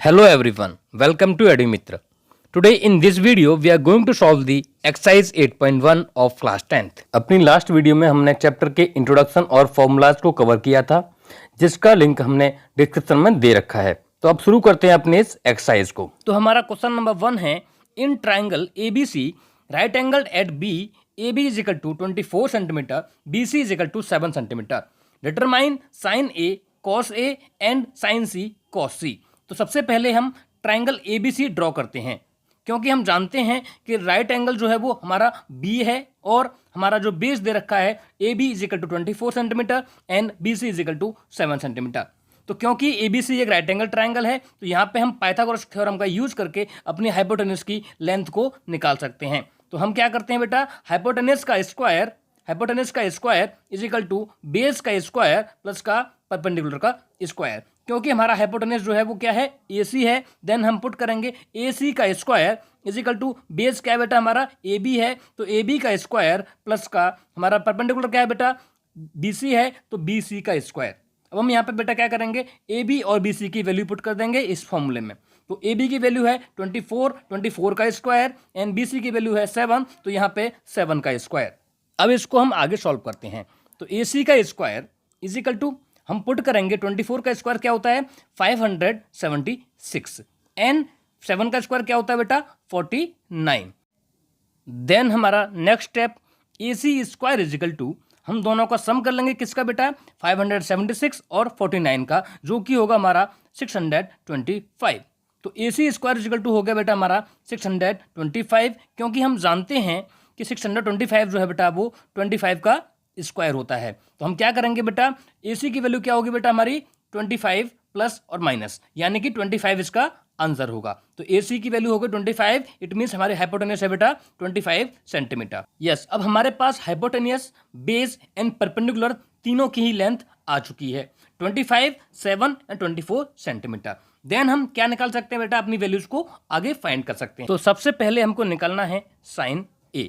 Hello everyone, welcome to EduMitra. Today in this video we are going to solve the exercise 8.1 of class 10th. अपनी last video में हमने chapter के introduction और formulas को cover किया था, जिसका लिंक हमने डिस्क्रिप्शन में दे रखा है। तो अब शुरू करते हैं अपने इस एक्सरसाइज को। तो हमारा क्वेश्चन नंबर 1 है, in triangle ABC right angled at B, AB is equal to 24 cm, BC is equal to 7 cm. Determine sin A cos A and sin C cos C। तो सबसे पहले हम ट्राइंगल ABC ड्रॉ करते हैं, क्योंकि हम जानते हैं कि राइट एंगल जो है वो हमारा B है और हमारा जो बेस दे रखा है AB is equal to 24 centimetre and BC is equal to 7 centimetre. तो क्योंकि ABC एक राइट एंगल ट्राइंगल है, तो यहाँ पे हम पाइथागोरस थ्योरम का यूज करके अपनी हाइपोटेन्यूज की लेंथ को निकाल सकते हैं। तो हम क्या करते हैं बेटा, हाइपोटेन्यूज का square is equal to base का स्क्वायर प्लस का परपेंडिकुलर का स्क्वायर। क्योंकि हमारा हाइपोटेन्यूज जो है वो क्या है, AC है, देन हम पुट करेंगे AC का square is equal to base क्या है बेटा हमारा AB है, तो AB का स्क्वायर प्लस का हमारा परपेंडिकुलर क्या है बेटा BC है, तो BC का स्क्वायर। अब हम यहाँ पे बेटा क्या करेंगे, AB और BC की वैल्यू पुट कर देंगे इस फॉर्मूले में। तो AB की वैल्यू है 24 का स्क्वायर एंड BC की वैल्यू है 7, तो यहाँ पे 7 का स्क्वायर। अब इसको हम आगे सॉल्व करते हैं। तो AC का स्क्वायर इज इक्वल टू हम पुट करेंगे 24 का स्क्वायर क्या होता है 576 एंड 7 का स्क्वायर क्या होता है बेटा 49। देन हमारा next step AC square is equal to हम दोनों का सम कर लेंगे, किसका बेटा 576 और 49 का, जो कि होगा हमारा 625। तो AC square is equal to हो गया बेटा हमारा 625, क्योंकि हम जानते हैं कि 625 जो है बेटा वो 25 का स्क्वायर होता है। तो हम क्या करेंगे बेटा, AC की वैल्यू क्या होगी बेटा हमारी 25 प्लस और माइनस, यानी कि 25 इसका आंसर होगा। तो AC की वैल्यू होगी 25, इट मीन्स हमारे हाइपोटेन्यूज है बेटा 25 सेंटीमीटर। यस, अब हमारे पास हाइपोटेन्यूज, बेस एंड परपेंडिकुलर तीनों की ही लेंथ आ चुकी है 25, 7 एंड 24 सेंटीमीटर। देन हम क्या निकाल सकते हैं बेटा, अपनी वैल्यूज को आगे फाइंड कर सकते हैं। तो सबसे पहले हमको निकालना है साइन A,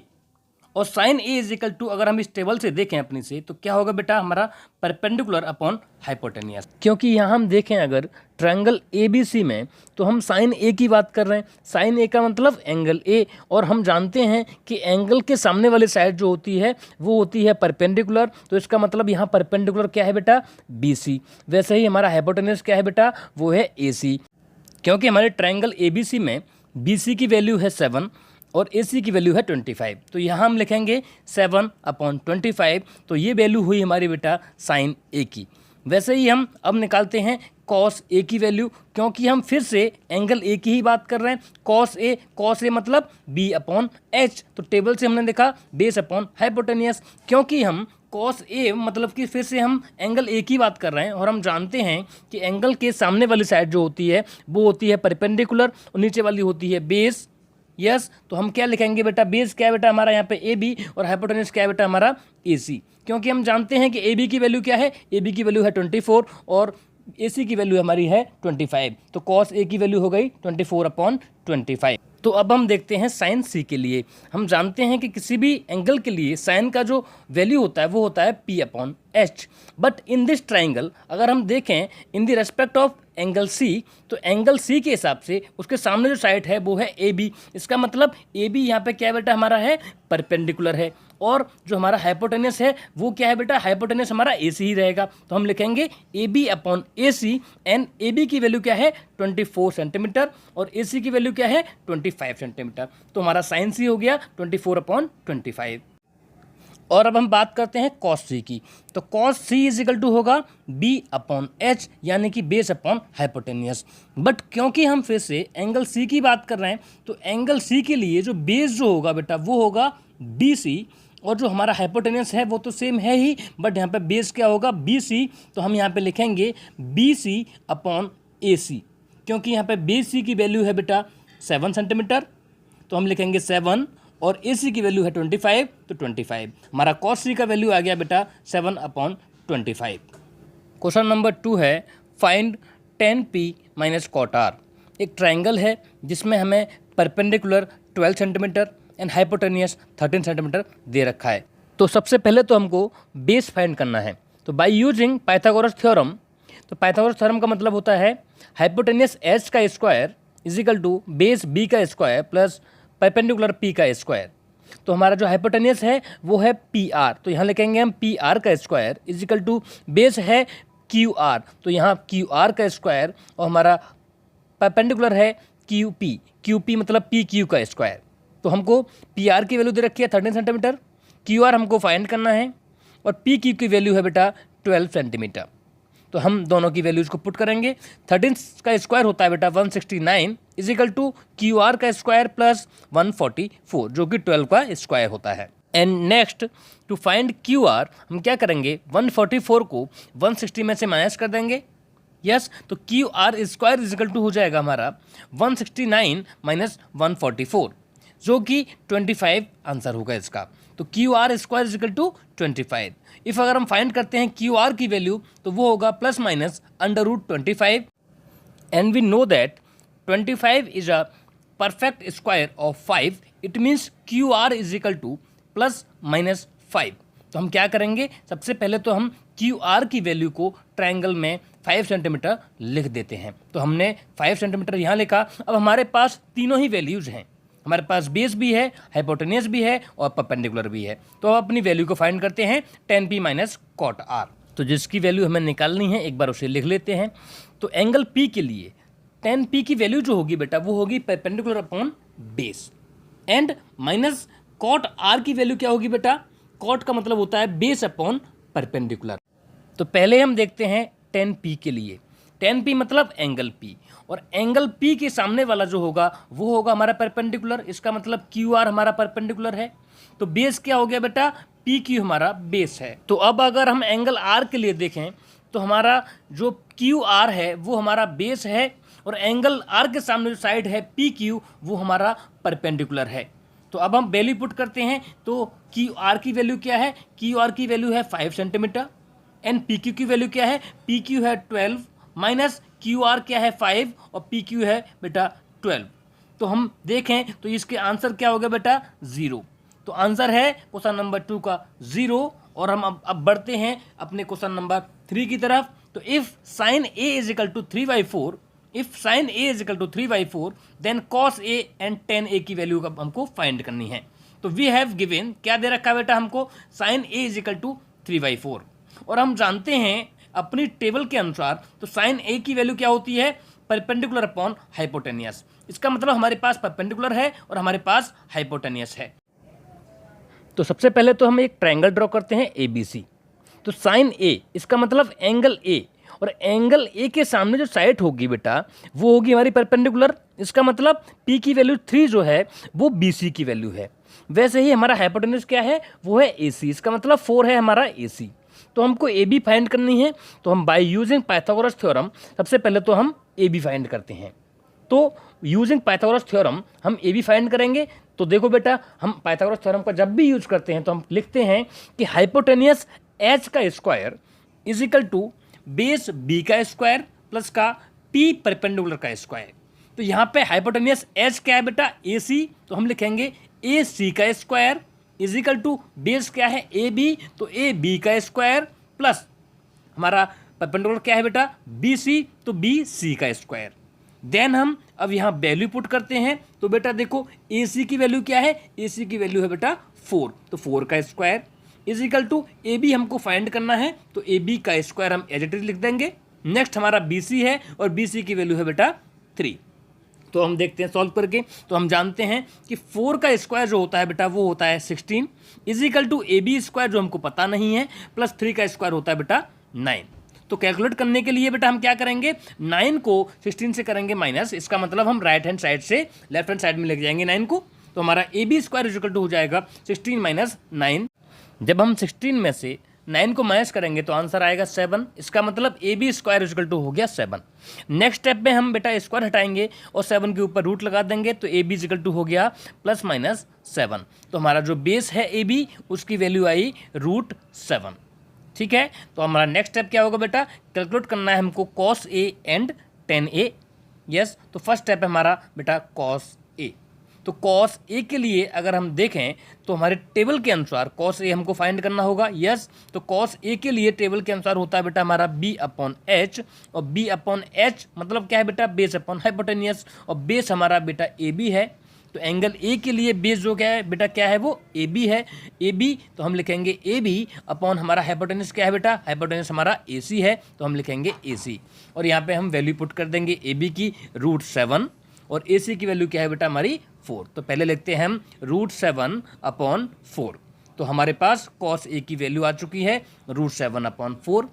और sine A is equal to अगर हम इस टेबल से देखें अपनी से, तो क्या होगा बेटा हमारा परपेंडिकुलर अपॉन हाइपोटेन्यूज। क्योंकि यहाँ हम देखें अगर ट्रायंगल ABC में, तो हम साइन A की बात कर रहे हैं। साइन A का मतलब एंगल A, और हम जानते हैं कि एंगल के सामने वाली साइड जो होती है वो होती है परपेंडिकुलर, तो इसका मतलब यहाँ परपेंडिकुलर क्या है बेटा BC। वैसे ही हमारा हाइपोटेन्यूज क्या है बेटा, वो है AC। क्योंकि हमारे ट्रायंगल ABC में BC की वैल्यू है 7 और AC की वैल्यू है 25, तो यहाँ हम लिखेंगे 7/25, तो ये वैल्यू हुई हमारी बेटा साइन A की। वैसे ही हम अब निकालते हैं कॉस A की वैल्यू, क्योंकि हम फिर से एंगल A की ही बात कर रहे हैं। कॉस A मतलब B/H, तो टेबल से हमने देखा बेस अपॉन हाइपोटेन्यूज। क्योंकि हम कॉस A मतलब कि फिर से हम एंगल A की बात कर रहे हैं, और हम जानते हैं कि एंगल के सामने वाली साइड जो होती है वो होती है परपेंडिकुलर और नीचे वाली होती है बेस। यस, तो हम क्या लिखेंगे बेटा, बेस क्या है बेटा हमारा यहाँ पे AB और हाइपोटेन्यूज क्या है बेटा हमारा AC। क्योंकि हम जानते हैं कि AB की वैल्यू क्या है, AB की वैल्यू है 24 और AC की वैल्यू हमारी है 25, तो cos A की वैल्यू हो गई 24/25। तो अब हम देखते हैं साइन C के लिए। हम जानते हैं कि किसी भी एंगल के लिए साइन का जो वैल्यू होता है वो होता है P/H, but in this triangle अगर हम देखें in the respect of angle C, तो एंगल C के हिसाब से उसके सामने जो साइड है वो है AB। इसका मतलब AB यहाँ पे क्या है बेटा हमारा है परपेंडिकुलर है, और जो हमारा हाइपोटेन्यूज है वो क्या है बेटा, हाइपोटेन्यूज हमारा AC ही रहेगा। तो हम लिखेंगे AB/AC एंड AB की वैल्यू क्या है 24 सेंटीमीटर और AC की वैल्यू क्या है 25 सेंटीमीटर। तो हमारा साइन C हो गया 24/25। और अब हम बात करते हैं cos C की। तो cos C is equal to होगा B/H, यानी कि बेस अपॉन हाइपोटेन्यूज। बट क्योंकि हम फिर से एंगल C की बात कर रहे हैं, तो एंगल C के लिए जो बेस जो होगा बेटा वो होगा BC, और जो हमारा हाइपोटेन्यूज है वो तो सेम है ही, बट यहाँ पे बेस क्या होगा BC। तो हम यहाँ पे लिखेंगे BC/AC, क्योंकि यहाँ पे BC की वैल्यू है बेटा 7 सेंटीमीटर, तो हम लिखेंगे 7, और AC की वैल्यू है 25, तो 25। हमारा cos C का वैल्यू आ गया बेटा 7/25। क्वेश्चन नंबर 2 है, find tan P - cot R। एक ट्राइंगल है जिसमें हमें perpendicular 12 centimetre and hypotenuse 13 centimetre दे रखा है। तो सबसे पहले तो हमको बेस फाइंड करना है। तो बाय यूजिंग पाइथागोरस थ्योरम, तो पाइथागोरस थ्योरम का मतलब होता है हाइपोटेनियस एच का square is equal to base B का स्क्वायर प्लस परपेंडिकुलर पी का स्क्वायर। तो हमारा जो हाइपोटेनियस है वो है पी आर, तो यहाँ लिखेंगे हम पी आर का square is equal to base है क्यू आर, तो यहाँ क्यू आर का स्क्वायर और हमारा परपेंडिकुलर है क्यू पी मतलब पी क्यू का स्क्वायर। तो हमको पी आर की वैल्यू दे रखी है 13 सेंटीमीटर, क्यू आर हमको फाइंड करना है और पी क्यू की वैल्यू है बेटा 12 सेंटीमीटर। तो हम दोनों की वैल्यूज़ को पुट करेंगे। 13 का स्क्वायर होता है बेटा 169 is equal to Q R का स्क्वायर प्लस 144 जो कि 12 का स्क्वायर होता है। And next to find Q R हम क्या करेंगे, 144 को 160 में से माइनस कर देंगे। यस, तो Q R square is equal to हो जाएगा हमारा 169 माइनस 144 जो कि 25 आंसर होगा इसका। तो Q R square is equal to 25। If अगर हम फाइंड करते हैं क्यू आर की वैल्यू तो वो होगा plus minus √25 and we know that 25 is a perfect square of 5, it means Q R is equal to plus minus 5। तो हम क्या करेंगे, सबसे पहले तो हम क्यू आर की वैल्यू को ट्रायंगल में 5 सेंटीमीटर लिख देते हैं। तो हमने 5 सेंटीमीटर यहाँ लिखा। अब हमारे पास तीनों ही वैल्यूज़ हैं, हमारे पास बेस भी है, हाइपोटेनियस भी है और परपेंडिकुलर भी है। तो अब अपनी वैल्यू को फाइंड करते हैं 10p माइनस कॉट आर। तो जिसकी वैल्यू हमें निकालनी है एक बार उसे लिख लेते हैं। तो एंगल P के लिए 10p की वैल्यू जो होगी बेटा वो होगी perpendicular upon base, and minus cot R की वैल्यू क्या होगी बेटा, कॉट का मतलब होता है बेस अपॉन परपेंडिकुलर। तो पहले हम देखते हैं 10p के लिए। 10p मतलब एंगल P, और एंगल P के सामने वाला जो होगा वो होगा हमारा परपेंडिकुलर। इसका मतलब क्यू आर हमारा परपेंडिकुलर है। तो बेस क्या हो गया बेटा, पी क्यू हमारा बेस है। तो अब अगर हम एंगल आर के लिए देखें तो हमारा जो क्यू आर है वो हमारा बेस है, और एंगल आर के सामने जो साइड है पी क्यू वो हमारा परपेंडिकुलर है। तो अब हम वैल्यू पुट करते हैं। तो क्यू आर की वैल्यू क्या है, क्यू आर की वैल्यू है 5 सेंटीमीटर, एंड पी क्यू की वैल्यू क्या है, पी क्यू है 12 माइनस क्यू आर क्या है 5 और पी क्यू है बेटा 12। तो हम देखें तो इसके आंसर क्या हो गया बेटा 0। तो आंसर है क्वेश्चन नंबर 2 का 0। और हम अब बढ़ते हैं अपने क्वेश्चन नंबर 3 की तरफ। तो if sine A is equal to 3/4, if sine A is equal to 3/4 then cos A and tan A की वैल्यू हमको फाइंड करनी है। तो वी हैव गिवन क्या दे रखा है बेटा हमको, sine A is equal to 3/4, और हम जानते हैं अपनी टेबल के अनुसार तो साइन ए की वैल्यू क्या होती है, परपेंडिकुलर अपॉन हाइपोटेनियस। इसका मतलब हमारे पास परपेंडिकुलर है और हमारे पास हाइपोटेनियस है। तो सबसे पहले तो हम एक ट्रायंगल ड्रॉ करते हैं ABC। तो साइन ए इसका मतलब एंगल ए, और एंगल ए के सामने जो साइड होगी बेटा वो होगी हमारी परपेंडिकुलर। इसका मतलब P की वैल्यू 3 जो है वो BC की वैल्यू है। वैसे ही हमारा हाइपोटेनियस क्या है, वो है AC, इसका मतलब 4 है हमारा AC। तो हमको AB फाइंड करनी है। तो हम बाय यूजिंग पाइथागोरस थ्योरम सबसे पहले तो हम AB फाइंड करते हैं। तो यूजिंग पाइथागोरस थ्योरम हम AB फाइंड करेंगे। तो देखो बेटा, हम पाइथागोरस थ्योरम का जब भी यूज करते हैं तो हम लिखते हैं कि हाइपोटेनियस H का square is equal to base B का स्क्वायर प्लस का P परपेंडिकुलर का स्क्वायर। तो यहाँ पे हाइपोटेनियस H क्या है बेटा, AC, तो हम लिखेंगे AC का square is equal to base क्या है AB, तो AB का स्क्वायर प्लस हमारा परपेंडिकुलर क्या है बेटा BC, तो BC का स्क्वायर। देन हम अब यहाँ वैल्यू पुट करते हैं। तो बेटा देखो AC की वैल्यू क्या है, AC की वैल्यू है बेटा 4, तो 4 का square is equal to AB हमको फाइंड करना है। तो AB का स्क्वायर हम एज इट इज लिख देंगे। नेक्स्ट हमारा BC है और BC की वैल्यू है बेटा 3। तो हम देखते हैं सॉल्व करके। तो हम जानते हैं कि 4 का स्क्वायर जो होता है बेटा वो होता है 16 is equal to AB square जो हमको पता नहीं है प्लस 3 का स्क्वायर होता है बेटा 9। तो कैलकुलेट करने के लिए बेटा हम क्या करेंगे, 9 को 16 से करेंगे माइनस। इसका मतलब हम राइट हैंड साइड से लेफ्ट हैंड साइड में लेके जाएंगे 9 को। तो हमारा AB square is equal to हो जाएगा 16 माइनस 9। जब हम 16 में से 9 को माइनस करेंगे तो आंसर आएगा 7। इसका मतलब AB square is equal to हो गया 7। नेक्स्ट स्टेप में हम बेटा स्क्वायर हटाएंगे और 7 के ऊपर रूट लगा देंगे। तो AB इज इक्वल टू हो गया प्लस माइनस 7। तो हमारा जो बेस है AB उसकी वैल्यू आई √7। ठीक है। तो हमारा नेक्स्ट स्टेप क्या होगा बेटा, कैलकुलेट करना है हमको cos A and tan A। Yes, तो फर्स्ट स्टेप है हमारा बेटा cos A। तो कॉस ए के लिए अगर हम देखें तो हमारे टेबल के अनुसार कॉस ए हमको फाइंड करना होगा। यस, तो कॉस ए के लिए टेबल के अनुसार होता है बेटा हमारा बी अपॉन एच, और बी अपॉन एच मतलब क्या है बेटा, बेस अपॉन हाइपोटेनियस, और बेस हमारा बेटा ए बी है। तो एंगल ए के लिए बेस जो क्या है बेटा, क्या है वो ए बी है। ए बी तो हम लिखेंगे ए बी अपॉन हमारा हाइपोटेनस क्या है बेटा, हाइपोटेनस हमारा ए सी है, तो हम लिखेंगे ए सी। और यहाँ पे हम वैल्यू पुट कर देंगे ए बी की √7 और ए सी की वैल्यू क्या है बेटा हमारी 4। तो पहले लिखते हैं हम √7 अपॉन 4। तो हमारे पास कॉस ए की वैल्यू आ चुकी है √7 अपॉन 4।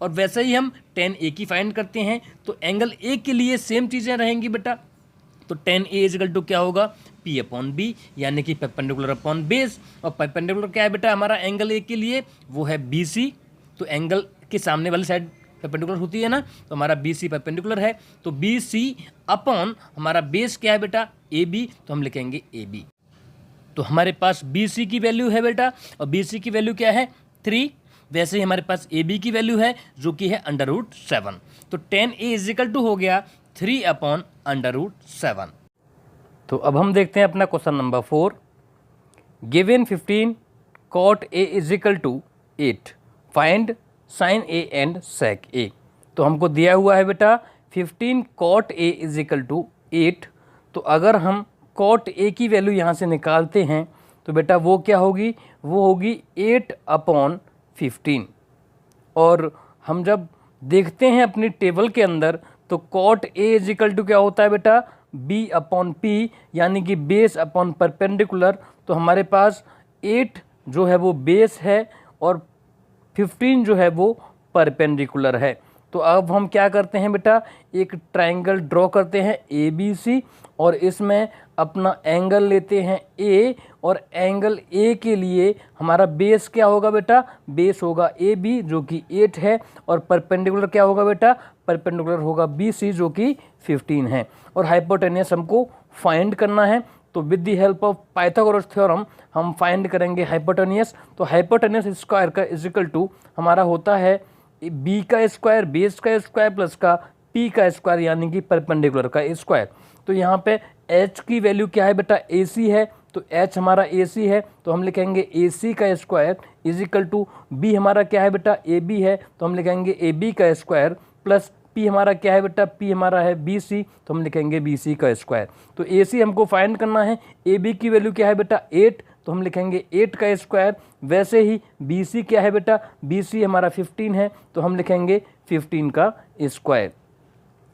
और वैसे ही हम tan ए की फाइंड करते हैं। तो एंगल ए के लिए सेम चीज़ें रहेंगी बेटा। तो tan ए इजिकल टू क्या होगा, P अपॉन बी, यानी कि परपेंडिकुलर अपॉन बेस। और परपेंडिकुलर क्या है बेटा हमारा एंगल ए के लिए, वो है BC। तो एंगल के सामने वाली साइड परपेंडिकुलर होती है ना, तो हमारा BC परपेंडिकुलर है। तो BC अपॉन हमारा बेस क्या है बेटा AB, तो हम लिखेंगे AB। तो हमारे पास BC की वैल्यू है बेटा, और BC की वैल्यू क्या है 3। वैसे ही हमारे पास AB की वैल्यू है जो कि है √7। तो tan A इजिकल टू हो गया 3 अपॉन √7। तो अब हम देखते हैं अपना question number 4। Given 15 cot A is equal to 8, find sin A and sec A। तो हमको दिया हुआ है बेटा 15 cot A इजिकल टू 8। तो अगर हम cot A की वैल्यू यहाँ से निकालते हैं तो बेटा वो क्या होगी, वो होगी 8 अपॉन 15। और हम जब देखते हैं अपनी टेबल के अंदर तो cot A इजिकल टू क्या होता है बेटा, B अपॉन P, यानी कि बेस अपॉन परपेंडिकुलर। तो हमारे पास 8 जो है वो बेस है और 15 जो है वो परपेंडिकुलर है। तो अब हम क्या करते हैं बेटा, एक ट्रायंगल ड्रॉ करते हैं ABC, और इसमें अपना एंगल लेते हैं A, और एंगल A के लिए हमारा बेस क्या होगा बेटा, बेस होगा AB जो कि 8 है, और परपेंडिकुलर क्या होगा बेटा, परपेंडिकुलर होगा BC जो कि 15 है। और हाइपोटेनियस हमको फाइंड करना है। तो with the help of Pythagoras theorem हम फाइंड करेंगे हाइपोटेनियस। तो हाइपोटेनियस स्क्वायर का इजिकल टू हमारा होता है बी का स्क्वायर, बेस का स्क्वायर प्लस का पी का स्क्वायर, यानी कि परपेंडिकुलर का स्क्वायर। तो यहाँ पे एच की वैल्यू क्या है बेटा, ए सी है। तो एच हमारा ए सी है, तो हम लिखेंगे ए सी का स्क्वायर इजिकल टू बी हमारा क्या है बेटा, ए बी है, तो हम लिखेंगे ए बी का स्क्वायर प्लस पी हमारा क्या है बेटा, पी हमारा है बी सी, तो हम लिखेंगे बी सी का स्क्वायर। तो ए सी हमको फाइंड करना है, ए बी की वैल्यू क्या है बेटा 8, तो हम लिखेंगे 8 का स्क्वायर। वैसे ही बी सी क्या है बेटा, बी सी हमारा 15 है, तो हम लिखेंगे 15 का स्क्वायर।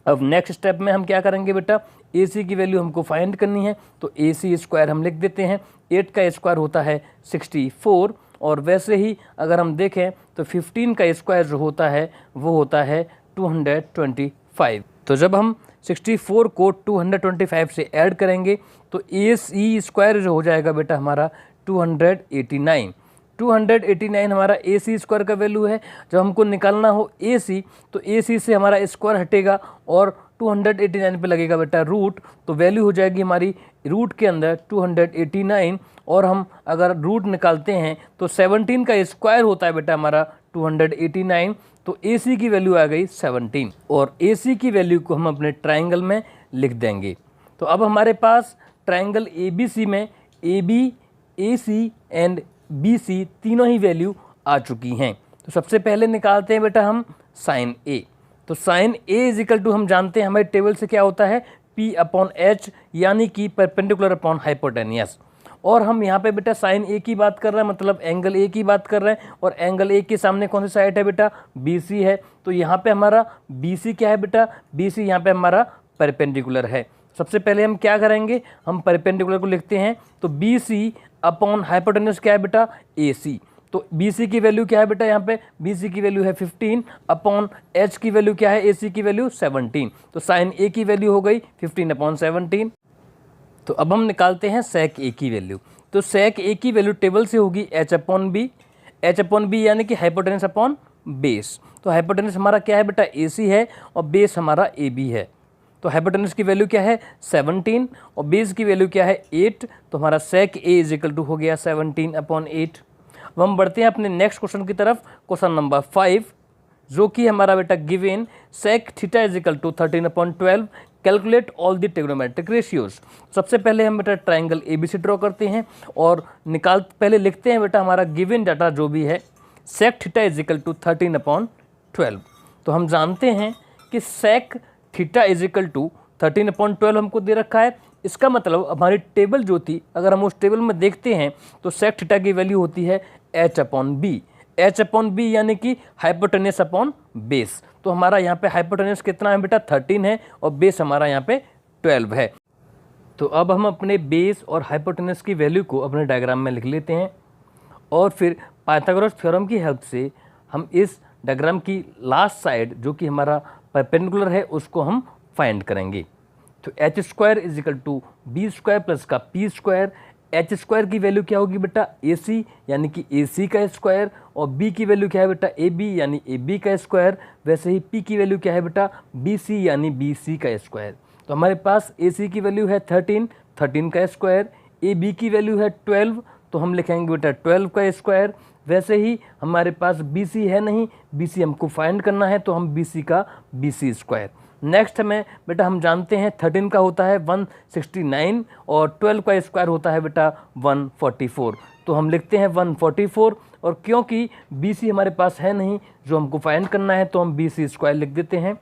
अब नेक्स्ट स्टेप में हम क्या करेंगे बेटा, ए सी की वैल्यू हमको फाइंड करनी है। तो ए सी स्क्वायर हम लिख देते हैं, 8 का स्क्वायर होता है 64, और वैसे ही अगर हम देखें तो 15 का स्क्वायर जो होता है वो होता है 225। तो जब हम 64 को 225 से ऐड करेंगे तो ए सी स्क्वायर जो हो जाएगा बेटा हमारा 289। 289 हमारा ए सी स्क्वायर का वैल्यू है। जब हमको निकालना हो ए सी, तो ए सी से हमारा स्क्वायर हटेगा और 289 पे लगेगा बेटा रूट, तो वैल्यू हो जाएगी हमारी रूट के अंदर 289। और हम अगर रूट निकालते हैं तो 17 का स्क्वायर होता है बेटा हमारा 289, तो ए सी की वैल्यू आ गई 17, और ए सी की वैल्यू को हम अपने ट्राइंगल में लिख देंगे। तो अब हमारे पास ट्राइंगल ए बी सी में A B, A C and B C तीनों ही वैल्यू आ चुकी हैं। तो सबसे पहले निकालते हैं बेटा हम साइन ए। तो साइन ए इजिकल टू हम जानते हैं हमारे टेबल से क्या होता है, पी अपॉन एच, यानी कि परपेंडिकुलर अपॉन हाइपोटेनियस। और हम यहाँ पे बेटा साइन ए की बात कर रहे हैं, मतलब एंगल ए की बात कर रहे हैं, और एंगल ए के सामने कौन सी साइड है बेटा, बी सी है। तो यहाँ पे हमारा बी सी क्या है बेटा, बी सी यहाँ पे हमारा परपेंडिकुलर है। सबसे पहले हम क्या करेंगे, हम परपेंडिकुलर को लिखते हैं। तो बी सी अपॉन हाइपोटेनस क्या है बेटा, ए सी। तो बी सी की वैल्यू क्या है बेटा, यहाँ पे बी सी की वैल्यू है 15 अपॉन एच की वैल्यू क्या है, ए सी की वैल्यू 17। तो साइन ए की वैल्यू हो गई 15 अपॉन 17। तो अब हम निकालते हैं सेक ए की वैल्यू। तो सेक ए की वैल्यू टेबल से होगी H upon B. H upon B यानी कि हाइपोटेनस अपॉन बेस। तो हाइपोटेनस हमारा क्या है बेटा, ए सी है, और बेस हमारा ए बी है। तो हाइपोटेनस की वैल्यू क्या है 17, और बेस की वैल्यू क्या है 8। तो हमारा सेक ए इजिकल टू हो गया 17 अपॉन 8। अब हम बढ़ते हैं अपने नेक्स्ट क्वेश्चन की तरफ, क्वेश्चन नंबर 5, जो कि हमारा बेटा given sec theta is equal to 13 upon 12, calculate all the trigonometric ratios. सबसे पहले हम बेटा ट्राइंगल ABC ड्रॉ करते हैं और पहले लिखते हैं बेटा हमारा गिवन डाटा जो भी है sec theta is equal to 13/12। तो हम जानते हैं कि sec theta is equal to 13/12 हमको दे रखा है। इसका मतलब हमारी टेबल जो थी, अगर हम उस टेबल में देखते हैं तो सेक थीटा की वैल्यू होती है h/b। h/b यानी कि हाइपोटेनस अपॉन बेस। तो हमारा यहाँ पे हाइपोटेनस कितना है बेटा 13 है और बेस हमारा यहाँ पे 12 है। तो अब हम अपने बेस और हाइपोटेनस की वैल्यू को अपने डायग्राम में लिख लेते हैं और फिर पाइथागोरस थ्योरम की हेल्प से हम इस डायग्राम की लास्ट साइड जो कि हमारा परपेंडिकुलर है उसको हम फाइंड करेंगे। तो h² is equal to b² plus का p²। h² की वैल्यू क्या होगी बेटा AC यानी कि AC का स्क्वायर और b की वैल्यू क्या है बेटा AB यानी AB का स्क्वायर। वैसे ही p की वैल्यू क्या है बेटा BC यानी BC का स्क्वायर। तो हमारे पास AC की वैल्यू है 13 का स्क्वायर, AB की वैल्यू है 12 तो हम लिखेंगे बेटा 12 का स्क्वायर। वैसे ही हमारे पास BC है नहीं, BC हमको फाइंड करना है तो हम BC का BC स्क्वायर। नेक्स्ट हमें बेटा हम जानते हैं 13 का होता है 169 और 12 का स्क्वायर होता है बेटा 144। तो हम लिखते हैं 144 और क्योंकि BC हमारे पास है नहीं जो हमको फाइंड करना है तो हम BC स्क्वायर लिख देते हैं।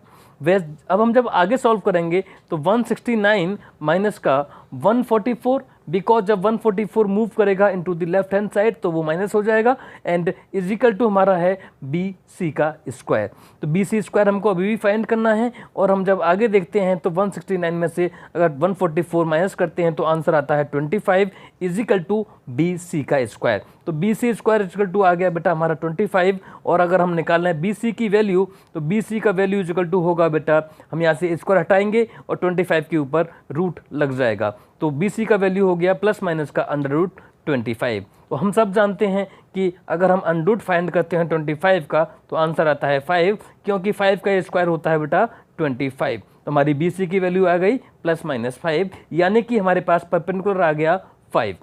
अब हम जब आगे सॉल्व करेंगे तो 169 माइनस का 144 बिकॉज जब 144 मूव करेगा into the left hand side तो वो माइनस हो जाएगा एंड इज इक्वल टू हमारा है BC का स्क्वायर। तो BC स्क्वायर हमको अभी भी फाइंड करना है और हम जब आगे देखते हैं तो 169 में से अगर 144 माइनस करते हैं तो आंसर आता है 25 इज इक्वल टू BC का स्क्वायर। तो BC square is equal to आ गया बेटा हमारा 25 और अगर हम निकालना है BC की वैल्यू तो BC का वैल्यू इज इक्वल टू होगा बेटा हम यहाँ से स्क्वायर हटाएंगे और 25 के ऊपर रूट लग जाएगा। तो BC का वैल्यू हो गया प्लस माइनस का √25। तो हम सब जानते हैं कि अगर हम अंडर रूट फाइंड करते हैं 25 का तो आंसर आता है 5 क्योंकि 5 का स्क्वायर होता है बेटा 25। तो हमारी BC की वैल्यू आ गई प्लस माइनस 5 यानी कि हमारे पास परपेंडिकुलर आ गया 5।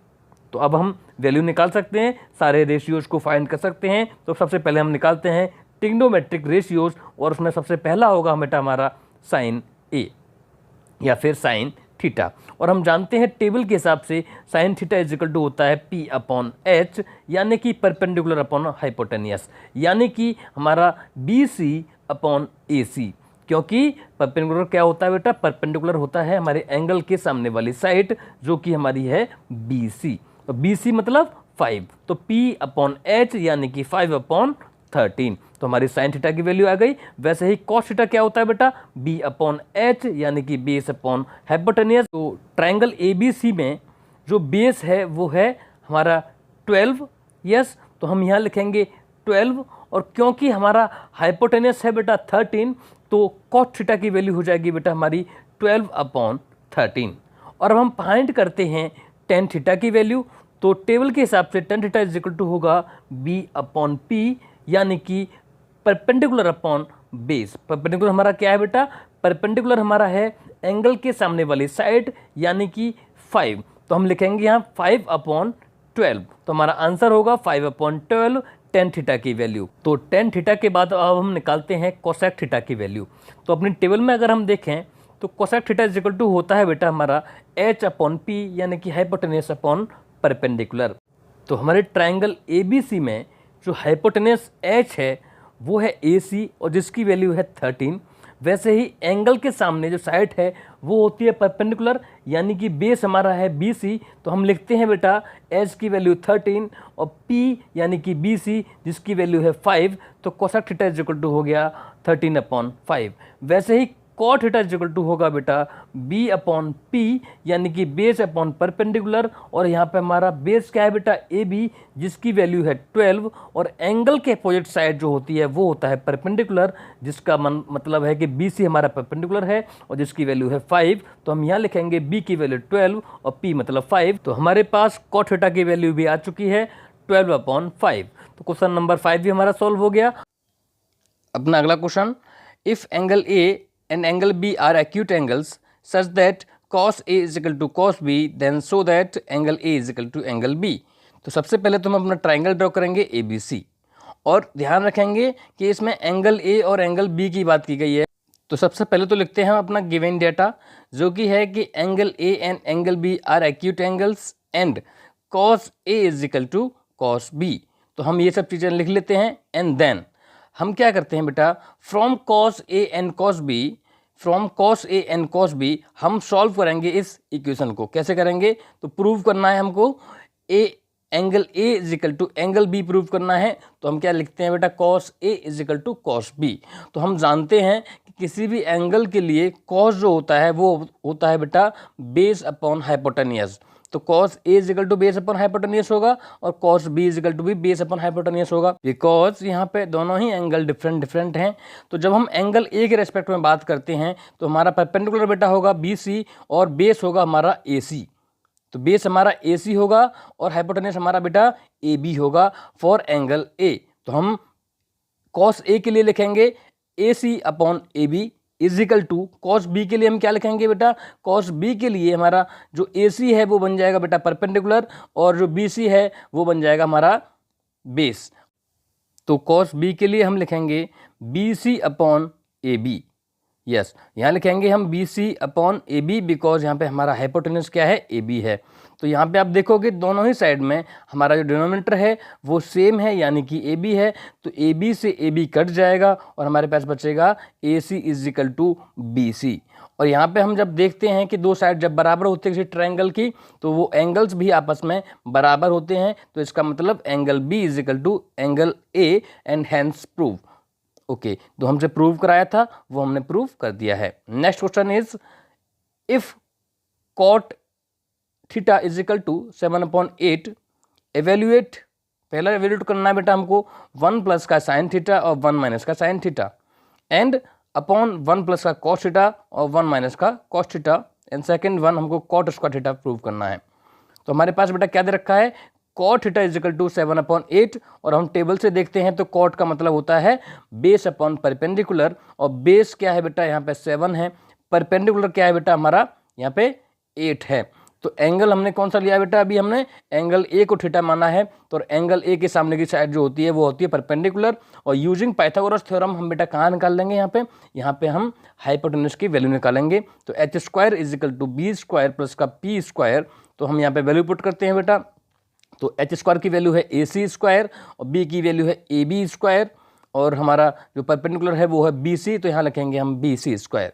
तो अब हम वैल्यू निकाल सकते हैं, सारे रेशियोज को फाइंड कर सकते हैं। तो सबसे पहले हम निकालते हैं ट्रिग्नोमेट्रिक रेशियोज और उसमें सबसे पहला होगा बेटा हमारा साइन A या फिर साइन थीटा। और हम जानते हैं टेबल के हिसाब से sine theta is equal to होता है P/H यानी कि परपेंडिकुलर अपॉन हाइपोटेनियस यानी कि हमारा BC/AC। क्योंकि परपेंडिकुलर क्या होता है बेटा परपेंडिकुलर होता है हमारे एंगल के सामने वाली साइड जो कि हमारी है BC। तो BC मतलब 5 तो P/H यानी कि 5/13। तो हमारी साइन थीटा की वैल्यू आ गई। वैसे ही कॉस थीटा क्या होता है बेटा B/H यानी कि बेस अपॉन हाइपोटेनियस। तो ट्राइंगल ABC में जो बेस है वो है हमारा 12। यस तो हम यहाँ लिखेंगे 12 और क्योंकि हमारा हाइपोटेनियस है बेटा 13 तो कॉस थीटा की वैल्यू हो जाएगी बेटा हमारी 12/13। और अब हम फाइंड करते हैं टेन थीटा की वैल्यू। तो टेबल के हिसाब से tan theta is equal to होगा B/P यानी कि परपेंडिकुलर अपॉन बेस। परपेंडिकुलर हमारा क्या है बेटा परपेंडिकुलर हमारा है एंगल के सामने वाली साइड यानी कि 5। तो हम लिखेंगे यहाँ 5/12। तो हमारा आंसर होगा 5/12 टेन थीटा की वैल्यू। तो टेन थीटा के बाद अब हम निकालते हैं कोसेक थीटा की वैल्यू। तो अपनी टेबल में अगर हम देखें तो cosec theta is equal to होता है बेटा हमारा H/P यानी कि हाइपोटेनस अपॉन परपेंडिकुलर। तो हमारे ट्राइंगल ABC में जो हाइपोटेनस H है वो है AC और जिसकी वैल्यू है 13। वैसे ही एंगल के सामने जो साइड है वो होती है परपेंडिकुलर यानी कि बेस हमारा है BC। तो हम लिखते हैं बेटा H की वैल्यू 13 और P यानी कि BC जिसकी वैल्यू है 5। तो cosec theta is equal to हो गया 13/5। वैसे ही cot theta is equal to होगा बेटा B/P यानी कि बेस अपॉन परपेंडिकुलर और यहाँ पे हमारा बेस क्या है बेटा AB जिसकी वैल्यू है 12 और एंगल के अपोजिट साइड जो होती है वो होता है परपेंडिकुलर जिसका मतलब है कि BC हमारा परपेंडिकुलर है और जिसकी वैल्यू है 5। तो हम यहाँ लिखेंगे B की वैल्यू 12 और P मतलब 5। तो हमारे पास कॉट थीटा की वैल्यू भी आ चुकी है 12/5। तो क्वेश्चन नंबर 5 भी हमारा सॉल्व हो गया। अपना अगला question, if angle A and angle B are acute angles such that cos A is equal to cos B, then show that angle A is equal to angle B। तो सबसे पहले तो हम अपना ट्राइंगल ड्रॉ करेंगे ABC और ध्यान रखेंगे कि इसमें एंगल A और एंगल B की बात की गई है। तो सबसे पहले तो लिखते हैं हम अपना गिवन डेटा, जो कि है कि angle A and angle B are acute angles and cos A is equal to cos B. तो हम ये सब चीज़ें लिख लेते हैं एंड देन हम क्या करते हैं बेटा, from cos A and cos B, from cos A and cos B हम सॉल्व करेंगे इस इक्वेशन को। कैसे करेंगे, तो प्रूव करना है हमको A angle A is equal to angle B prove करना है। तो हम क्या लिखते हैं बेटा, cos A is equal to cos B. तो हम जानते हैं कि किसी भी एंगल के लिए कॉस जो होता है वो होता है बेटा बेस अपॉन हाइपोटेनियस। तो cos A is equal to base upon hypotenuse होगा और cos B is equal to भी बेस अपॉन हाइपोटेनियस होगा, बिकॉज यहाँ पे दोनों ही एंगल डिफरेंट हैं। तो जब हम एंगल ए के रेस्पेक्ट में बात करते हैं तो हमारा परपेंडिकुलर बेटा होगा बी सी और बेस होगा हमारा ए सी। तो बेस हमारा ए सी होगा और हाइपोटेनियस हमारा बेटा ए बी होगा फॉर एंगल ए। तो हम कॉस ए के लिए लिखेंगे A C upon A B is equal to cos B के लिए हम क्या लिखेंगे बेटा, कॉस बी के लिए हमारा जो ए सी है वो बन जाएगा बेटा परपेंडिकुलर और जो बी सी है वो बन जाएगा हमारा बेस। तो कॉस बी के लिए हम लिखेंगे B C upon A B. Yes, यहाँ लिखेंगे हम B C upon A B because यहाँ पे हमारा हाइपोटेनस क्या है, ए बी है। तो यहाँ पे आप देखोगे दोनों ही साइड में हमारा जो डिनोमिनेटर है वो सेम है, यानी कि ए बी है। तो ए बी से ए बी कट जाएगा और हमारे पास बचेगा A C is equal to B C. और यहाँ पे हम जब देखते हैं कि दो साइड जब बराबर होते हैं किसी ट्रायंगल की, तो वो एंगल्स भी आपस में बराबर होते हैं। तो इसका मतलब angle B is equal to angle A and hence prove. Okay, तो हमसे प्रूव कराया था वो हमने प्रूव कर दिया है। Next question is if cot theta is equal to 7/8 evaluate, पहला एवेल्युएट करना है बेटा हमको 1 प्लस का साइन थीटा और 1 माइनस का sine theta and upon 1 plus का कॉस थीटा और 1 माइनस का cos theta and second one हमको कॉट स्क्वायर थीटा प्रूव करना है। तो हमारे पास बेटा क्या दे रखा है, cot theta is equal to 7/8 और हम टेबल से देखते हैं तो कॉट का मतलब होता है बेस अपॉन परपेंडिकुलर और बेस क्या है बेटा यहाँ पे 7 है, परपेंडिकुलर क्या है बेटा हमारा यहाँ पे 8 है। तो एंगल हमने कौन सा लिया बेटा, अभी हमने एंगल ए को थीटा माना है। तो एंगल ए के सामने की साइड जो होती है वो होती है परपेंडिकुलर और यूजिंग पाइथागोरस थ्योरम हम बेटा कहाँ निकाल लेंगे, यहाँ पे हम हाइपोटेनस की वैल्यू निकालेंगे। तो H square is equal to B square plus का पी स्क्वायर। तो हम यहाँ पे वैल्यू पुट करते हैं बेटा, तो एच स्क्वायर की वैल्यू है ए सी स्क्वायर और बी की वैल्यू है ए बी स्क्वायर और हमारा जो परपेंडिकुलर है वो है बी सी, तो यहाँ लिखेंगे हम बी सी स्क्वायर।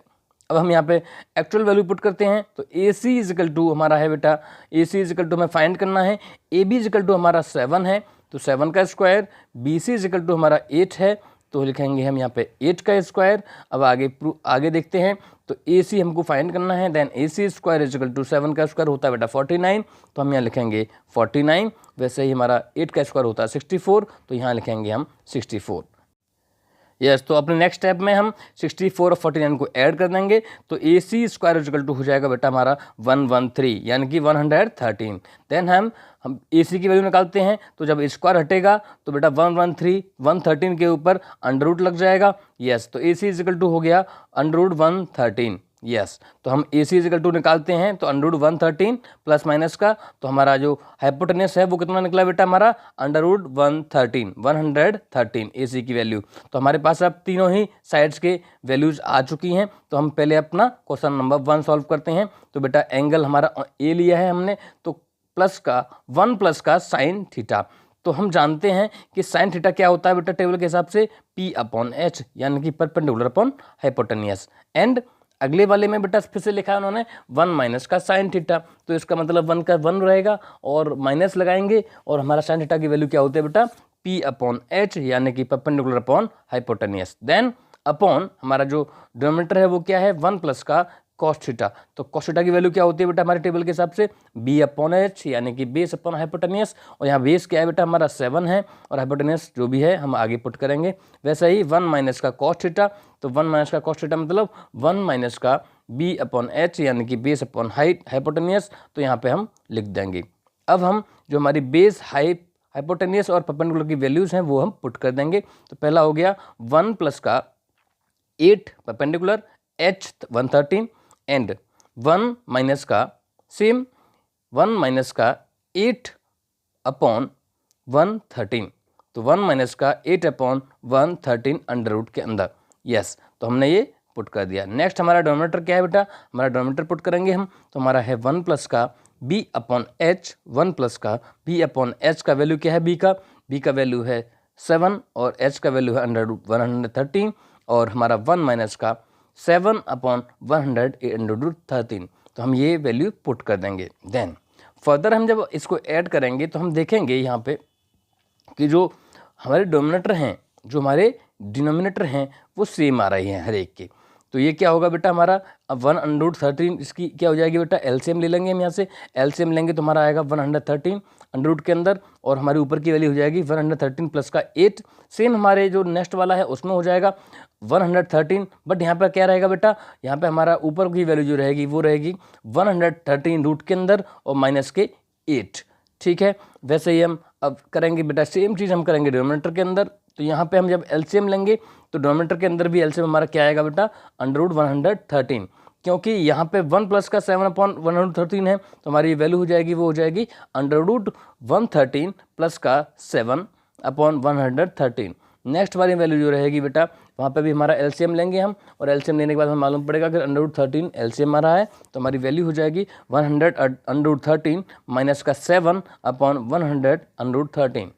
अब हम यहाँ पे एक्चुअल वैल्यू पुट करते हैं तो A C is equal to हमारा है बेटा, A C is equal to हमें फाइंड करना है, A B is equal to हमारा 7 है तो 7 का square, B C is equal to हमारा 8 है तो लिखेंगे हम यहाँ पे 8 का स्क्वायर। अब आगे देखते हैं तो ए सी हमको फाइंड करना है, then A C square is equal to 7 का स्क्वायर होता है बेटा 49, तो हम यहाँ लिखेंगे 49। वैसे ही हमारा 8 का स्क्वायर होता है 64, तो यहाँ लिखेंगे हम 64। यस, तो अपने नेक्स्ट स्टेप में हम 64 और 49 को ऐड कर देंगे तो A C square equal to हो जाएगा बेटा हमारा 113 यानी कि 113। देन हम ए सी की वैल्यू निकालते हैं तो जब स्क्वायर हटेगा तो बेटा 113 के ऊपर अंडर रूट लग जाएगा। यस, तो ए सी इक्वल टू हो गया अंडर रूट 113। यस, तो हम ए सी इक्वल टू निकालते हैं तो अंडर रूट 113 प्लस माइनस का, तो हमारा जो हाइपोटेनस है वो कितना निकला बेटा हमारा अंडर रूट 113 ए सी की वैल्यू। तो हमारे पास अब तीनों ही साइड्स के वैल्यूज आ चुकी हैं। तो हम पहले अपना क्वेश्चन नंबर 1 सॉल्व करते हैं। तो बेटा एंगल हमारा ए लिया है हमने, तो 1 प्लस का साइन थीटा। तो हम जानते हैं कि साइन थीटा क्या होता है बेटा टेबल के हिसाब से P अपॉन एच यानी कि परपेंडिकुलर अपॉन हाइपोटेनियस। एंड अगले वाले में बेटा फिर से लिखा है उन्होंने 1 माइनस का साइन थीटा, तो इसका मतलब 1 का 1 रहेगा और माइनस लगाएंगे और हमारा साइन थीटा की वैल्यू क्या होती है बेटा P अपॉन एच यानी कि perpendicular upon hypotenuse. Then upon हमारा जो डिनोमिनेटर है वो क्या है 1 प्लस का कॉस थीटा। तो कॉस थीटा की वैल्यू क्या होती है बेटा हमारे टेबल के हिसाब से बी अपॉन एच यानी कि बेस अपॉन हाइपोटेनियस, और यहाँ बेस क्या है बेटा हमारा 7 है और हाइपोटेनियस जो भी है हम आगे पुट करेंगे। वैसे ही 1 माइनस का कॉस थीटा, तो 1 माइनस का कॉस थीटा मतलब 1 माइनस का बी अपॉन एच यानी कि बेस अपॉन हाइपोटेनियस, तो यहाँ पे हम लिख देंगे। अब हम जो हमारी बेस हाइपोटेनियस और परपेंडिकुलर की वैल्यूज हैं वो हम पुट कर देंगे। तो पहला हो गया 1 प्लस का 8 परपेंडिकुलर, एच 113 एंड 1 माइनस का सेम 1 माइनस का 8 अपॉन 113, तो 1 माइनस का 8 अपॉन 113 अंडर रूट के अंदर। यस, तो हमने ये पुट कर दिया। नेक्स्ट हमारा डोमिनेटर क्या है बेटा, हमारा डोमिनेटर पुट करेंगे हम, तो हमारा है 1 प्लस का b अपॉन एच, 1 प्लस का b अपॉन एच का वैल्यू क्या है b का वैल्यू है 7 और h का वैल्यू है √113 और हमारा 1 माइनस का 7 अपॉन 100√13, तो हम ये वैल्यू पुट कर देंगे। देन फर्दर हम जब इसको ऐड करेंगे तो हम देखेंगे यहाँ पे कि जो हमारे डोमिनेटर हैं जो हमारे डिनोमिनेटर हैं वो सेम आ रही हैं हर एक के। तो ये क्या होगा बेटा हमारा, अब 1√13 इसकी क्या हो जाएगी बेटा, एलसीएम ले लेंगे हम यहाँ से, एलसीएम लेंगे तो हमारा आएगा 113 अंडर के अंदर और हमारी ऊपर की वैल्यू हो जाएगी 113 प्लस का 8। सेम हमारे जो नेक्स्ट वाला है उसमें हो जाएगा 113, बट यहाँ पर क्या रहेगा बेटा, यहाँ पे हमारा ऊपर की वैल्यू जो रहेगी वो रहेगी 113 रूट के अंदर और माइनस के 8। ठीक है, वैसे ही हम अब करेंगे बेटा सेम चीज़ हम करेंगे डिनोमिनेटर के अंदर। तो यहाँ पे हम जब एलसीएम लेंगे तो डिनोमिनेटर के अंदर भी एलसीएम हमारा क्या आएगा बेटा, √113, क्योंकि यहाँ पे 1 प्लस का 7 अपॉन 113 है तो हमारी वैल्यू हो जाएगी, वो हो जाएगी √113 प्लस का 7 अपॉन 113। नेक्स्ट वाली वैल्यू जो रहेगी बेटा वहाँ पे भी हमारा एलसीएम लेंगे हम, और एलसीएम लेने के बाद हमें मालूम पड़ेगा कि √13 एलसीएम आ रहा है तो हमारी वैल्यू हो जाएगी 100 √13 माइनस का 7 अपॉन 100 √13।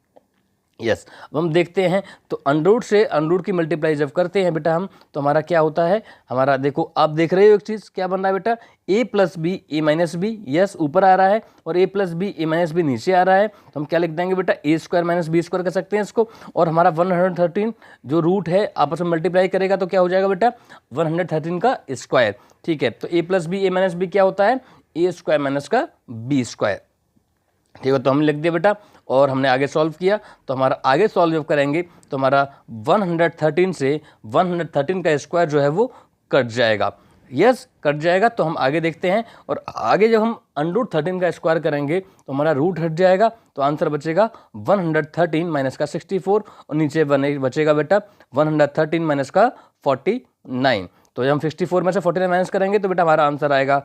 यस, अब हम देखते हैं तो अंडरूट से अंडरूट की मल्टीप्लाई जब करते हैं बेटा हम तो हमारा क्या होता है, हमारा देखो आप देख रहे हो एक चीज़ क्या बन रहा है बेटा, a plus B A minus B, yes ऊपर आ रहा है और a plus B A minus B नीचे आ रहा है, तो हम क्या लिख देंगे बेटा a square minus B square कर सकते हैं इसको, और हमारा 113 जो रूट है आपस में मल्टीप्लाई करेगा तो क्या हो जाएगा बेटा 113 का स्क्वायर। ठीक है, तो a plus B A minus B क्या होता है, a स्क्वायर माइनस का b स्क्वायर। ठीक है, तो हम लिख दिया बेटा और हमने आगे सॉल्व किया, तो हमारा आगे सॉल्व जब करेंगे तो हमारा 113 से 113 का स्क्वायर जो है वो कट जाएगा। यस, कट जाएगा, तो हम आगे देखते हैं, और आगे जब हम √13 का स्क्वायर करेंगे तो हमारा रूट हट जाएगा, तो आंसर बचेगा 113 माइनस का 64 और नीचे बचेगा बेटा 113 माइनस का 49। तो जब हम 64 में से 49 माइनस करेंगे तो बेटा हमारा आंसर आएगा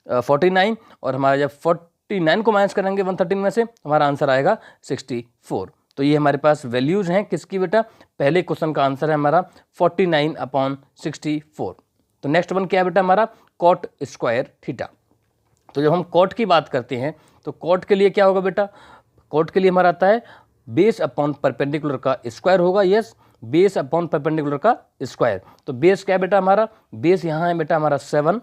49, और हमारा जब 49 को माइनस करेंगे 113 में से हमारा आंसर आएगा 64। तो ये हमारे पास वैल्यूज़ हैं किसकी बेटा, पहले क्वेश्चन का आंसर है हमारा 49 अपॉन 64। तो नेक्स्ट वन क्या है बेटा हमारा, कॉट स्क्वायर थीटा। तो जब हम कॉट की बात करते हैं तो कॉट के लिए क्या होगा बेटा, कॉट के लिए हमारा आता है बेस अपॉन परपेंडिकुलर का स्क्वायर होगा। यस, बेस अपॉन परपेंडिकुलर का स्क्वायर। तो बेस क्या है बेटा हमारा, बेस यहाँ है बेटा हमारा 7,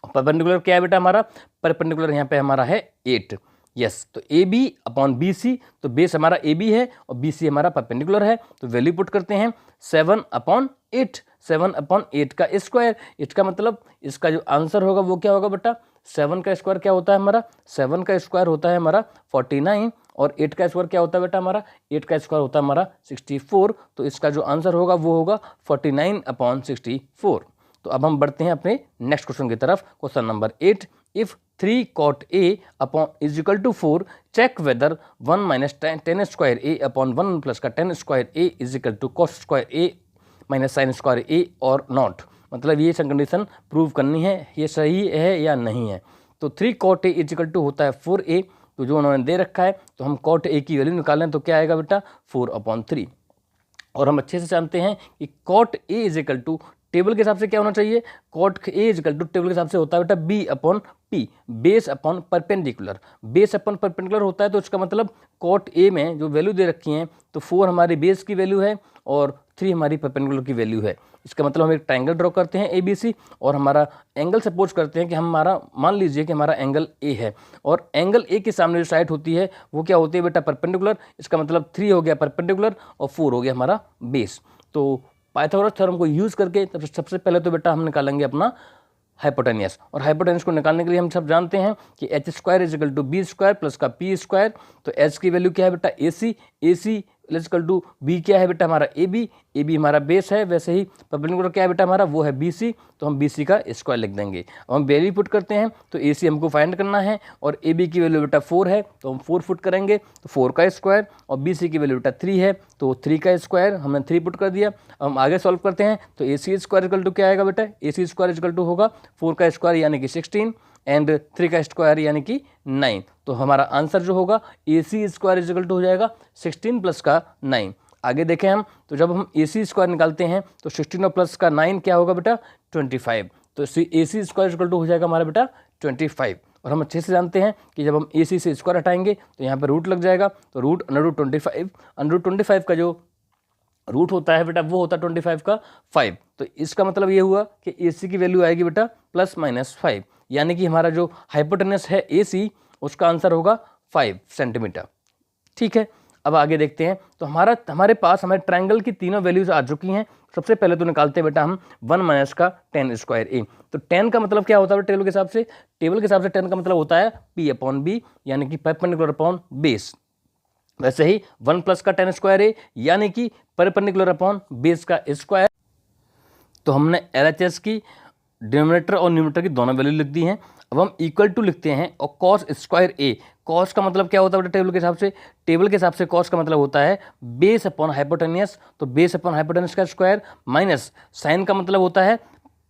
परपेंडिकुलर क्या है बेटा हमारा, परपेंडिकुलर यहाँ पे हमारा है 8। यस, तो A B upon B C, तो बेस हमारा ए बी है और बी सी हमारा परपेंडिकुलर है, तो वैल्यू पुट करते हैं 7 अपॉन 8, 7 अपॉन 8 का स्क्वायर। इसका मतलब इसका जो आंसर होगा वो क्या होगा बेटा, 7 का स्क्वायर क्या होता है हमारा, 7 का स्क्वायर होता है हमारा 49 और 8 का स्क्वायर क्या होता है बेटा हमारा, 8 का स्क्वायर होता है हमारा 64। तो इसका जो आंसर होगा वो होगा 49 अपॉन 64। तो अब हम बढ़ते हैं अपने नेक्स्ट क्वेश्चन की तरफ, question number 8। If 3 cot a upon is equal to 4, check whether 1 minus 10 square a upon 1 plus का 10 square a is equal to cos square a minus sine square a और नॉट। मतलब ये condition prove करनी है, ये सही है या नहीं है। तो 3 cot a is equal to होता है 4a, तो जो उन्होंने दे रखा है तो हम cot a की वैल्यू निकालें तो क्या आएगा बेटा 4/3। और हम अच्छे से जानते हैं कि cot a is equal to table के हिसाब से क्या होना चाहिए, cot A equal to table के हिसाब से होता है बेटा B upon P, base upon perpendicular. Base upon perpendicular होता है तो इसका मतलब कॉट ए में जो वैल्यू दे रखी हैं तो 4 हमारी बेस की वैल्यू है और 3 हमारी परपेंडिकुलर की वैल्यू है। इसका मतलब हम एक ट्रायंगल ड्रॉ करते हैं ABC और हमारा एंगल सपोज करते हैं कि हमारा मान लीजिए कि हमारा एंगल A है और एंगल A के सामने जो साइड होती है वो क्या होती है बेटा परपेंडिकुलर। इसका मतलब 3 हो गया परपेंडिकुलर और 4 हो गया हमारा बेस। तो पाइथागोरस थ्योरम को यूज़ करके सबसे पहले तो बेटा हम निकालेंगे अपना हाइपोटेनियस, और हाइपोटेनियस को निकालने के लिए हम सब जानते हैं कि h square is equal to B square plus का पी स्क्वायर। तो h की वैल्यू क्या है बेटा AC, AC equal to B क्या है बेटा हमारा AB, AB हमारा बेस है, वैसे ही परपेंडिकुलर क्या है बेटा हमारा वो है BC, तो हम BC का स्क्वायर लिख देंगे। अब हम वैल्यू पुट करते हैं तो AC हमको फाइंड करना है और AB की वैल्यू बेटा 4 है तो हम 4 पुट करेंगे तो 4 का स्क्वायर, और BC की वैल्यू बेटा 3 है तो 3 का स्क्वायर, हमने 3 पुट कर दिया। अब हम आगे सॉल्व करते हैं तो AC स्क्वायर इक्वल टू क्या आएगा बेटा, AC स्क्वायर इक्वल टू होगा 4 का स्क्वायर यानी कि 16 एंड 3 का स्क्वायर यानी कि 9। तो हमारा आंसर जो होगा AC स्क्वायर इक्वल टू हो जाएगा 16 प्लस का 9। आगे देखें हम, तो जब हम ए सी स्क्वायर निकालते हैं तो 16 और प्लस का 9 क्या होगा बेटा 25। तो A C square equal to हो जाएगा हमारा बेटा 25। और हम अच्छे से जानते हैं कि जब हम ए सी से स्क्वायर हटाएंगे तो यहाँ पर रूट लग जाएगा, तो रूट अंडर रूट 25 का जो रूट होता है बेटा वो होता है 25 का 5। तो इसका मतलब ये हुआ कि ए सी की वैल्यू आएगी बेटा +-5, यानी कि हमारा जो हाइपोटेनस है ए सी उसका आंसर होगा 5 सेंटीमीटर। ठीक है, अब आगे देखते हैं। तो हमारे पास हमारे ट्रायंगल की तीनों वैल्यूज आ चुकी हैं। सबसे पहले तो निकालते हैं बेटा हम 1 - का tan स्क्वायर ए। तो tan का मतलब क्या होता है टेबल के हिसाब से? टेबल के हिसाब से tan का मतलब होता है P/B, यानी कि परपेंडिकुलर अपॉन बेस। वैसे ही 1 का tan स्क्वायर ए यानी कि परपेंडिकुलर अपॉन बेस का स्क्वायर। तो हमने LHS की डिनोमिनेटर और न्यूमरेटर की दोनों वैल्यू लिख दी हैं। अब हम इक्वल टू लिखते हैं और cos स्क्वायर ए। cos का मतलब क्या होता है टेबल के हिसाब से? टेबल के हिसाब से cos का मतलब होता है बेस अपॉन हाइपोटेनियस, तो बेस अपॉन हाइपोटेनियस का स्क्वायर, माइनस साइन का मतलब होता है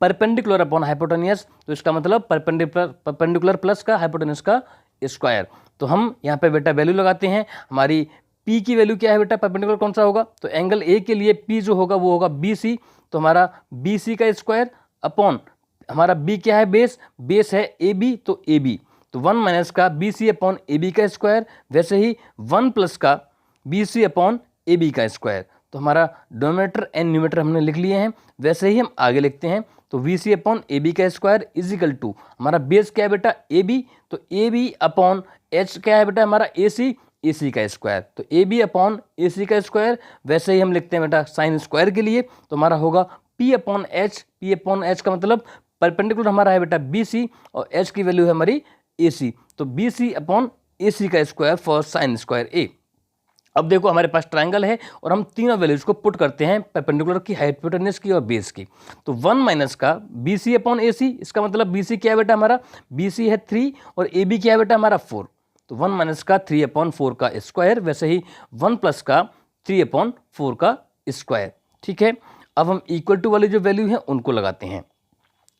परपेंडिकुलर अपॉन हाइपोटेनियस, तो इसका मतलब परपेंडिकुलर प्लस का हाइपोटेनियस का स्क्वायर। तो हम यहाँ पे बेटा वैल्यू लगाते हैं। हमारी P की वैल्यू क्या है बेटा? परपेंडिकुलर कौन सा होगा? तो एंगल ए के लिए P जो होगा वो होगा BC, तो हमारा BC का स्क्वायर अपॉन हमारा B क्या है? बेस है AB, तो AB, तो 1 - का BC अपॉन AB का स्क्वायर। वैसे ही 1 का BC अपॉन AB का स्क्वायर। तो हमारा डोमिनेटर एंड न्यूमरेटर हमने लिख लिए हैं। वैसे ही हम आगे लिखते हैं, तो VC अपॉन AB का स्क्वायर इजिकल टू हमारा बेस क्या है बेटा? AB, तो AB अपॉन H क्या है बेटा? हमारा AC का स्क्वायर, तो AB अपॉन AC का स्क्वायर। वैसे ही हम लिखते हैं बेटा साइन स्क्वायर के लिए, तो हमारा होगा P/H का मतलब परपेंडिकुलर हमारा है बेटा BC और H की वैल्यू है हमारी AC, तो BC अपॉन AC का square for sign square A। अब देखो हमारे पास ट्रायंगल है और हम तीनों वैल्यूज को पुट करते हैं परपेंडिकुलर की, हाइपोटेनस की और बेस की। तो 1 - का BC अपॉन AC, इसका मतलब BC क्या है बेटा? हमारा BC है 3 और AB क्या है बेटा? हमारा 4, तो 1 - का 3/4 का स्क्वायर। वैसे ही 1 का 3/4 का स्क्वायर। ठीक है, अब हम इक्वल टू वाली जो वैल्यू है उनको लगाते हैं।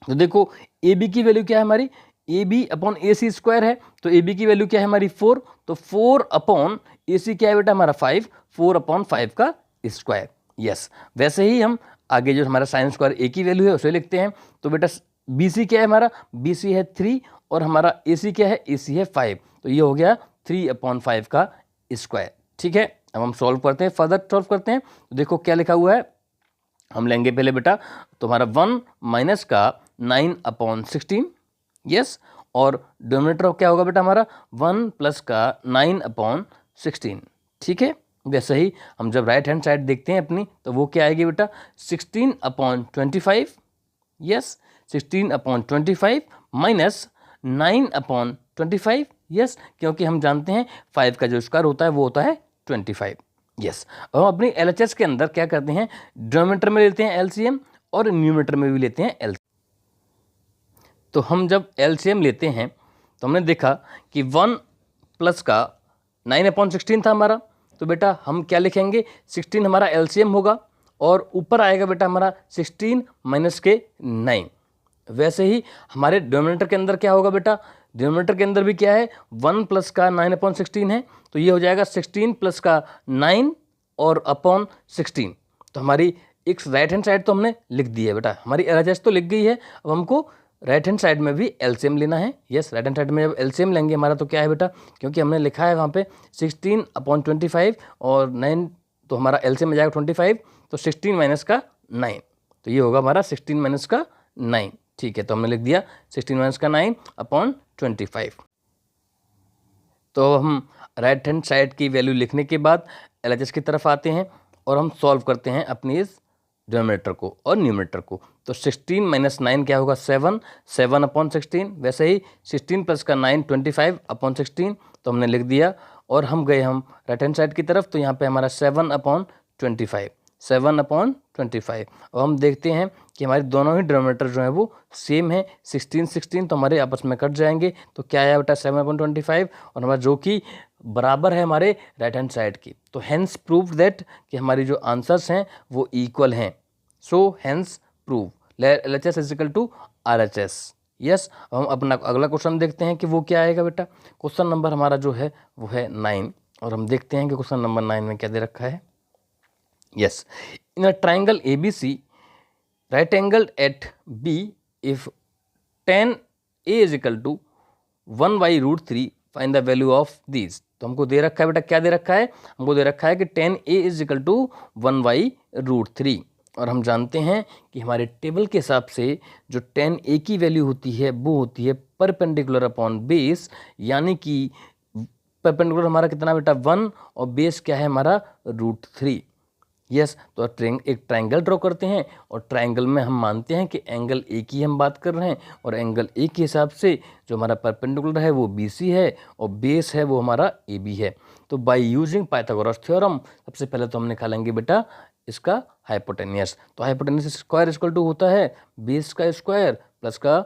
तो देखो AB की वैल्यू क्या है हमारी? AB अपॉन AC स्क्वायर है, तो AB की वैल्यू क्या है हमारी? 4, तो 4 अपॉन AC क्या है बेटा? हमारा 5, 4/5 का स्क्वायर। यस, वैसे ही हम आगे जो हमारा साइन स्क्वायर A की वैल्यू है उसे लिखते हैं। तो बेटा BC क्या है हमारा? BC है 3 और हमारा AC क्या है? AC है 5, तो ये हो गया 3/5 का स्क्वायर। ठीक है, अब हम सॉल्व करते हैं, फर्दर सॉल्व करते हैं। तो देखो क्या लिखा हुआ है, हम लेंगे पहले बेटा तुम्हारा 1 - का 9/16, यस, और डिनोमिनेटर क्या होगा बेटा हमारा? 1 का 9/16। ठीक है, वैसे ही हम जब राइट हैंड साइड देखते हैं अपनी, तो वो क्या आएगी बेटा? 16/25, यस, 16/25 माइनस 9/25, यस, क्योंकि हम जानते हैं 5 का जो स्क्वायर होता है वो होता है 25। यस, अब हम अपनी LHS के अंदर क्या करते हैं? डिनोमिनेटर में लेते हैं LCM और न्यूमरेटर में भी लेते हैं LCM। तो हम जब LCM लेते हैं तो हमने देखा कि 1 का 9/16 था हमारा, तो बेटा हम क्या लिखेंगे? 16 हमारा LCM होगा और ऊपर आएगा बेटा हमारा 16 माइनस के 9। वैसे ही हमारे डिनोमिनेटर के अंदर क्या होगा बेटा? डिनोमिनेटर के अंदर भी क्या है? 1 का 9/16 है, तो ये हो जाएगा 16 का 9 और अपॉन 16। तो हमारी एक राइट हैंड साइड तो हमने लिख दी है बेटा, हमारी LHS तो लिख गई है। अब हमको राइट हैंड साइड में भी LCM लेना है। यस, राइट हैंड साइड में जब LCM लेंगे हमारा तो क्या है बेटा? क्योंकि हमने लिखा है वहाँ पे 16/25 और 9, तो हमारा LCM में जाएगा 25, तो 16 माइनस का 9, तो ये होगा हमारा 16 माइनस का 9। ठीक है, तो हमने लिख दिया 16 माइनस का 9/25। तो हम राइट हैंड साइड की वैल्यू लिखने के बाद LHS की तरफ आते हैं और हम सॉल्व करते हैं अपनी इस डिनोमिनेटर को और न्यूमरेटर को। तो 16 माइनस 9 क्या होगा? 7/16। वैसे ही 16 प्लस का 9 25/16, तो हमने लिख दिया और हम गए हम राइट हैंड साइड की तरफ। तो यहाँ पे हमारा 7/25। अब हम देखते हैं कि हमारे दोनों ही डिनोमिनेटर जो है वो सेम है, 16 तो हमारे आपस में कट जाएंगे। तो क्या है बेटा? 7/25 और हमारा जो कि बराबर है हमारे राइट हैंड साइड की। तो हेंस प्रूव दैट कि हमारी जो आंसर्स हैं वो इक्वल हैं। So hence prove LHS is equal to RHS। यस, हम अपना अगला क्वेश्चन देखते हैं कि वो क्या आएगा बेटा। क्वेश्चन नंबर हमारा जो है वो है 9 और हम देखते हैं कि क्वेश्चन नंबर 9 में क्या दे रखा है। Yes. In a triangle ABC, right angled at B, if tan A is equal to 1 by root 3, find the value of these. तो हमको दे रखा है बेटा, क्या दे रखा है? हमको दे रखा है कि tan A is equal to 1 by root 3, और हम जानते हैं कि हमारे टेबल के हिसाब से जो tan A की वैल्यू होती है वो होती है परपेंडिकुलर अपॉन बेस, यानी कि परपेंडिकुलर हमारा कितना बेटा 1, और बेस क्या है हमारा रूट 3। यस, तो एक ट्रायंगल ड्रॉ करते हैं, और ट्रायंगल में हम मानते हैं कि एंगल ए की हम बात कर रहे हैं, और एंगल ए के हिसाब से जो हमारा परपेंडिकुलर है वो BC है, और बेस है वो हमारा AB है। तो बाय यूजिंग पाइथागोरस थ्योरम सबसे पहले तो हम निकालेंगे बेटा इसका हाइपोटेनियस। तो हाइपोटेनियस स्क्वायर इक्वल टू होता है बेस का स्क्वायर प्लस का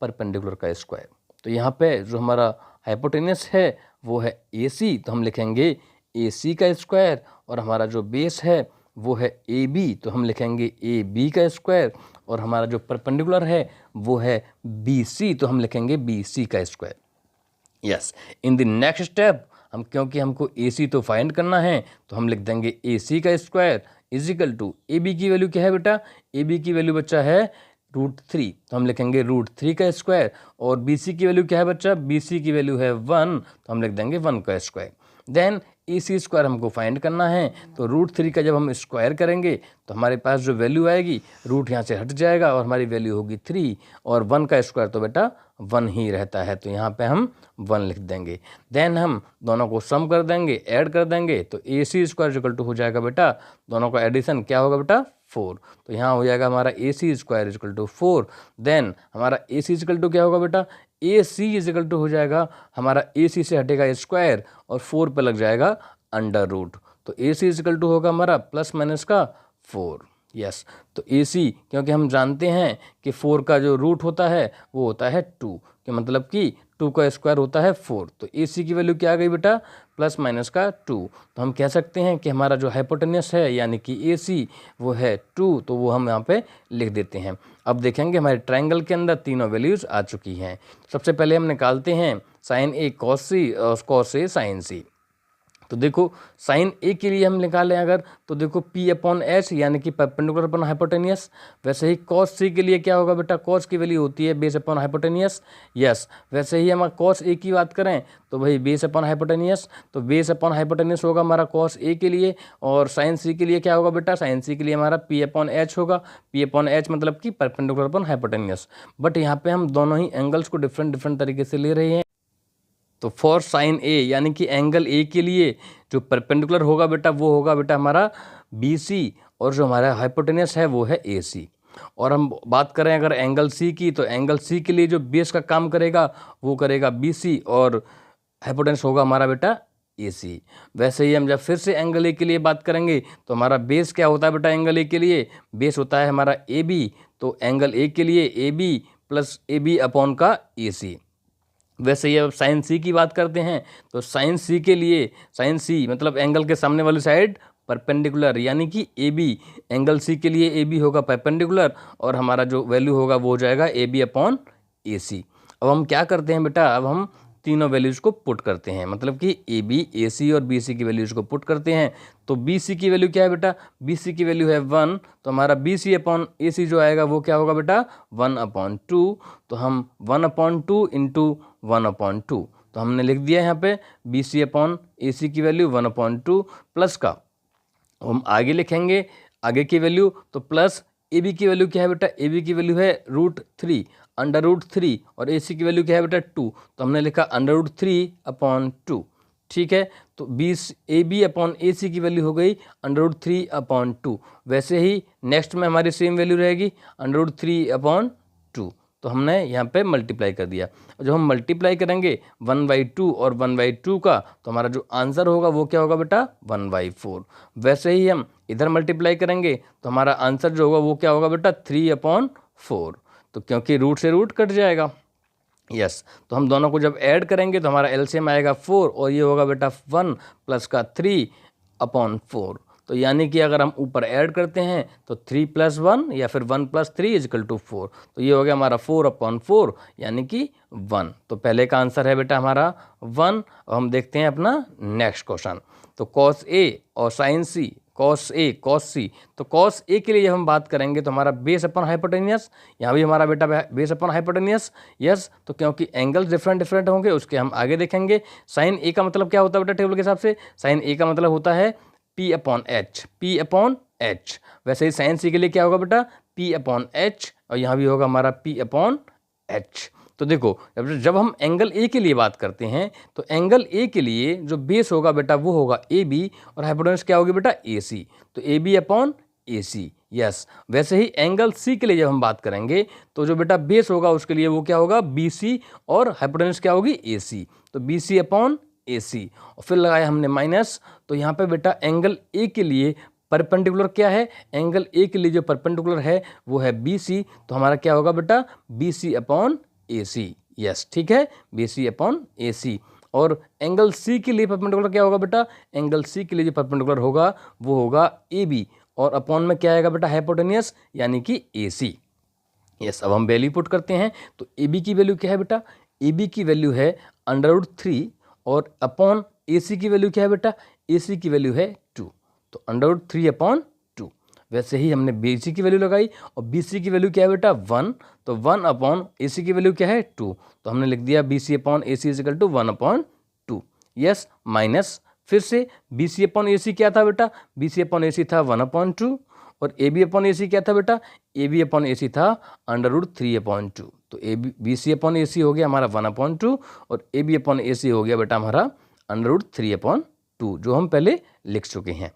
परपेंडिकुलर का स्क्वायर। तो यहाँ पे जो हमारा हाइपोटेनियस है वो है AC, तो हम लिखेंगे AC का स्क्वायर, और हमारा जो बेस है वो है AB, तो हम लिखेंगे AB का स्क्वायर, और हमारा जो परपेंडिकुलर है वो है BC, तो हम लिखेंगे BC का square. Yes, in the next step हम, क्योंकि हमको AC तो फाइंड करना है, तो हम लिख देंगे AC का square is equal to AB की वैल्यू क्या है बेटा? AB की वैल्यू बच्चा है रूट 3, तो हम लिखेंगे रूट 3 का स्क्वायर, और BC की वैल्यू क्या है बच्चा? BC की वैल्यू है 1, तो हम लिख देंगे 1 का स्क्वायर। देन AC स्क्वायर हमको फाइंड करना है, तो रूट 3 का जब हम स्क्वायर करेंगे तो हमारे पास जो वैल्यू आएगी, रूट यहाँ से हट जाएगा और हमारी वैल्यू होगी 3, और 1 का स्क्वायर तो बेटा 1 ही रहता है, तो यहाँ पे हम 1 लिख देंगे। देन हम दोनों को सम कर देंगे, ऐड कर देंगे, तो AC स्क्वायर इक्वल टू हो जाएगा बेटा, दोनों का एडिशन क्या होगा बेटा? 4, तो यहाँ हो जाएगा हमारा AC square equal to 4। Then हमारा AC इक्वल टू क्या होगा बेटा? AC इक्वल टू हो जाएगा हमारा AC से हटेगा स्क्वायर, और 4 पे लग जाएगा अंडर रूट, तो AC इक्वल टू होगा हमारा प्लस माइनस का 4। यस, तो AC, क्योंकि हम जानते हैं कि 4 का जो रूट होता है वो होता है 2, कि मतलब कि 2 का स्क्वायर होता है 4, तो AC की वैल्यू क्या आ गई बेटा? प्लस माइनस का 2। तो हम कह सकते हैं कि हमारा जो हाइपोटेनियस है यानी कि AC वो है 2, तो वो हम यहाँ पे लिख देते हैं। अब देखेंगे हमारे ट्रायंगल के अंदर तीनों वैल्यूज़ आ चुकी हैं। सबसे पहले हम निकालते हैं साइन A cos C और cos A sin C। तो देखो साइन A के लिए हम निकालें अगर, तो देखो P/H यानी कि परपेंडिकुलर अपॉन हाइपोटेनियस। वैसे ही cos C के लिए क्या होगा बेटा? cos की वैल्यू होती है बेस अपॉन हाइपोटेनियस। यस, वैसे ही हम cos A की बात करें तो भाई बेस अपॉन हाइपोटेनियस, तो बेस अपॉन हाइपोटेनियस होगा हमारा cos A के लिए, और साइन C के लिए क्या होगा बेटा? साइन C के लिए हमारा P/H होगा। P/H मतलब कि परपेंडिकुलर अपॉन हाइपोटेनियस। बट यहाँ पे हम दोनों ही एंगल्स को डिफरेंट तरीके से ले रहे हैं। तो फॉर साइन A यानी कि एंगल A के लिए जो परपेंडिकुलर होगा बेटा वो होगा बेटा हमारा BC, और जो हमारा हाइपोटेनियस है वो है AC। और हम बात करें अगर एंगल C की, तो एंगल C के लिए जो बेस का काम करेगा वो करेगा BC, और हाइपोटेनियस होगा हमारा बेटा AC। वैसे ही हम जब फिर से एंगल A के लिए बात करेंगे तो हमारा बेस क्या होता है बेटा? एंगल A के लिए बेस होता है हमारा AB, तो एंगल A के लिए AB प्लस AB अपॉन का AC। वैसे ही अब साइन C की बात करते हैं, तो साइन C के लिए, साइन C मतलब एंगल के सामने वाली साइड परपेंडिकुलर, यानी कि AB, एंगल C के लिए AB होगा परपेंडिकुलर, और हमारा जो वैल्यू होगा वो हो जाएगा AB अपॉन AC। अब हम क्या करते हैं बेटा? अब हम तीनों वैल्यूज़ को पुट करते हैं, मतलब कि AB, AC और BC की वैल्यूज़ को पुट करते हैं। तो BC की वैल्यू क्या है बेटा? BC की वैल्यू है 1, तो हमारा BC अपॉन AC जो आएगा वो क्या होगा बेटा? 1/2। तो हम 1/2 इंटू 1/2, तो हमने लिख दिया यहाँ पे BC अपॉन AC की वैल्यू 1/2 प्लस का, हम आगे लिखेंगे आगे की वैल्यू, तो प्लस AB की वैल्यू क्या है बेटा? AB की वैल्यू है √3 अंडर √3, और AC की वैल्यू क्या है बेटा? 2, तो हमने लिखा अंडर √3/2। ठीक है, तो AB अपॉन AC की वैल्यू हो गई अंडर √3/2। वैसे ही नेक्स्ट में हमारी सेम वैल्यू रहेगी अंडर √3/2, तो हमने यहाँ पे मल्टीप्लाई कर दिया। जब हम मल्टीप्लाई करेंगे 1/2 और 1/2 का, तो हमारा जो आंसर होगा वो क्या होगा बेटा? 1/4। वैसे ही हम इधर मल्टीप्लाई करेंगे तो हमारा आंसर जो होगा वो क्या होगा बेटा? 3/4, तो क्योंकि रूट से रूट कट जाएगा। यस, तो हम दोनों को जब ऐड करेंगे तो हमारा एलसीएम आएगा 4, और ये होगा बेटा 1 प्लस का 3/4। तो यानी कि अगर हम ऊपर ऐड करते हैं तो 3 + 1 या फिर 1 + 3 = 4, तो ये हो गया हमारा 4/4 यानी कि 1। तो पहले का आंसर है बेटा हमारा 1। और हम देखते हैं अपना नेक्स्ट क्वेश्चन। तो cos A और sin C, cos A cos सी। तो कॉस ए के लिए जब हम बात करेंगे तो हमारा बेस अपॉन हाइपोटेनियस, यहाँ भी हमारा बेटा बेस अपॉन हाइपोटेनियस। यस, तो क्योंकि एंगल्स डिफरेंट डिफरेंट होंगे उसके हम आगे देखेंगे। साइन ए का मतलब क्या होता है बेटा टेबल के हिसाब से? साइन ए का मतलब होता है P upon H, P upon H. वैसे ही साइन सी के लिए क्या होगा बेटा? पी अपॉन एच, और यहाँ भी होगा हमारा पी अपॉन एच। तो देखो जब हम एंगल ए के लिए बात करते हैं तो एंगल ए के लिए जो बेस होगा बेटा वो होगा ए बी, और हाइपोटेनस क्या होगी बेटा? A C. तो A B upon A C. Yes, वैसे ही एंगल सी के लिए जब हम बात करेंगे तो जो बेटा बेस होगा उसके लिए वो क्या होगा? बी सी, और हाइपोटेनस क्या होगी? ए सी। तो बी सी अपॉन ए सी, और फिर लगाया हमने माइनस। तो यहाँ पे बेटा एंगल ए के लिए परपेंडिकुलर क्या है? एंगल ए के लिए जो परपेंडिकुलर है वो है बी सी। तो हमारा क्या होगा बेटा? B C upon A C. Yes, ठीक है, बी सी अपॉन ए सी। और एंगल सी के लिए परपेंडिकुलर क्या होगा बेटा? एंगल सी के लिए जो परपेंडिकुलर होगा वो होगा ए बी, और अपॉन में क्या आएगा बेटा? हाइपोटेनियस, यानी कि ए सी। यस, अब हम वैल्यू पुट करते हैं। तो ए बी की वैल्यू क्या है बेटा? ए बी की वैल्यू है √3, और अपॉन ए सी की वैल्यू क्या है बेटा? ए सी की वैल्यू है 2, तो √3 अपॉन 2। वैसे ही हमने बी सी की वैल्यू लगाई, और बी सी की वैल्यू क्या है बेटा? 1, तो 1 अपॉन ए सी की वैल्यू क्या है? 2, तो हमने लिख दिया B C upon A C is equal to 1 upon 2। Yes, minus फिर से बी सी अपॉन ए सी क्या था बेटा? बी सी अपॉन ए सी था 1 अपॉन 2, और ए बी अपॉन ए सी क्या था बेटा? ए बी अपॉन ए सी था √3 अपॉन 2। तो A B C upon A सी हो गया हमारा 1 अपॉन 2, और ए बी अपॉन ए सी हो गया बेटा हमारा √3 अपॉन 2, जो हम पहले लिख चुके हैं।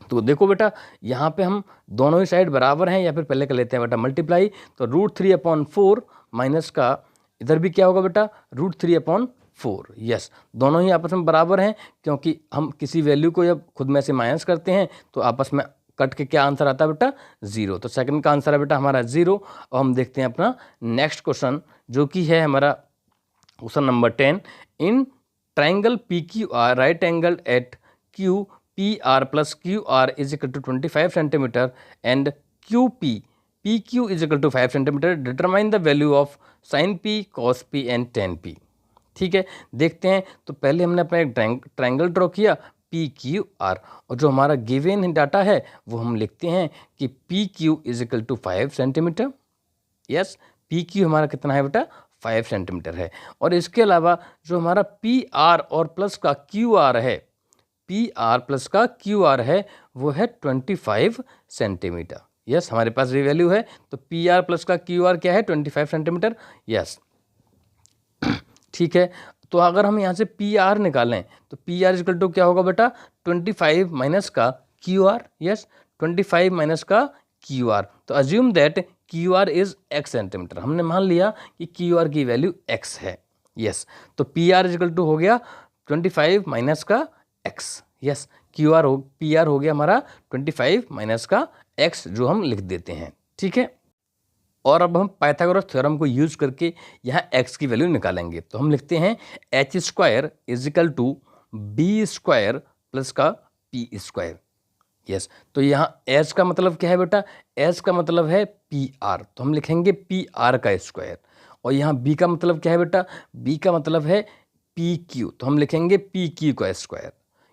तो देखो बेटा यहाँ पे हम दोनों ही साइड बराबर हैं, या फिर पहले कर लेते हैं बेटा मल्टीप्लाई। तो √3 अपॉन 4 माइनस का इधर भी क्या होगा बेटा? √3 अपॉन 4। यस, दोनों ही आपस में बराबर हैं, क्योंकि हम किसी वैल्यू को जब खुद में से माइनस करते हैं तो आपस में कट के क्या आंसर आता है बेटा? 0। तो सेकंड का आंसर है बेटा हमारा 0। और हम देखते हैं अपना नेक्स्ट क्वेश्चन, जो कि है हमारा question number 10। In triangle P Q R right angle at Q P R plus Q R is equal to 25 centimetre and Q P Q is equal to 5 centimetre, determine the value of sine P cos P and tan P. ठीक है, देखते हैं। तो पहले हमने अपना एक triangle draw किया पी क्यू आर, और जो हमारा गिवन डाटा है वो हम लिखते हैं कि P Q is equal to 5 centimetre. Yes, P Q हमारा कितना है बेटा? 5 सेंटीमीटर है। और इसके अलावा जो हमारा पी आर और प्लस का क्यू आर है, पी आर प्लस का क्यू आर है वो है 25 सेंटीमीटर। यस, हमारे पास ये वैल्यू है। तो पी आर प्लस का क्यू आर क्या है? 25 सेंटीमीटर। यस, ठीक है। तो अगर हम यहाँ से पी आर निकालें तो पी आर इक्वल टू क्या होगा बेटा? 25 माइनस का क्यू आर। यस, 25 माइनस का क्यू आर। तो assume that Q R is x centimetre. हमने मान लिया कि क्यू आर की वैल्यू x है। यस, तो पी आर इक्वल टू हो गया 25 माइनस का x। यस, पी आर हो गया हमारा 25 माइनस का x, जो हम लिख देते हैं। ठीक है, और अब हम पाइथागोरस थ्योरम को यूज करके यहाँ x की वैल्यू निकालेंगे। तो हम लिखते हैं h² is equal to b² plus का p²। यस, तो यहाँ h का मतलब क्या है बेटा? h का मतलब है पी आर, तो हम लिखेंगे पी आर का स्क्वायर। और यहाँ b का मतलब क्या है बेटा? b का मतलब है पी क्यू, तो हम लिखेंगे पी क्यू का स्क्वायर।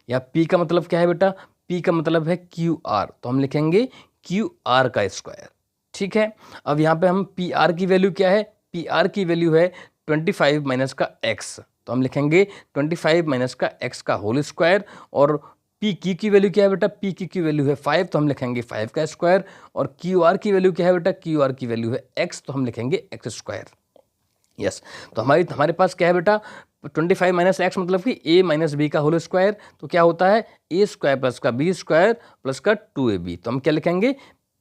या p का मतलब क्या है बेटा? p का मतलब है क्यू आर, तो हम लिखेंगे क्यू आर का स्क्वायर। ठीक है, अब यहाँ पे हम पी आर की वैल्यू क्या है? पी आर की वैल्यू है 25 माइनस का x, तो हम लिखेंगे 25 माइनस का x का होल स्क्वायर। और पी क्यू की वैल्यू क्या है बेटा? पी क्यू की वैल्यू है 5, तो हम लिखेंगे 5 का स्क्वायर। और क्यू आर की वैल्यू क्या है बेटा? क्यू आर की वैल्यू है x, तो हम लिखेंगे x²। यस, तो हमारे पास क्या है बेटा? 25 माइनस एक्स मतलब कि a माइनस बी का होल स्क्वायर। तो क्या होता है? a² प्लस का b² प्लस का 2ab। तो हम क्या लिखेंगे?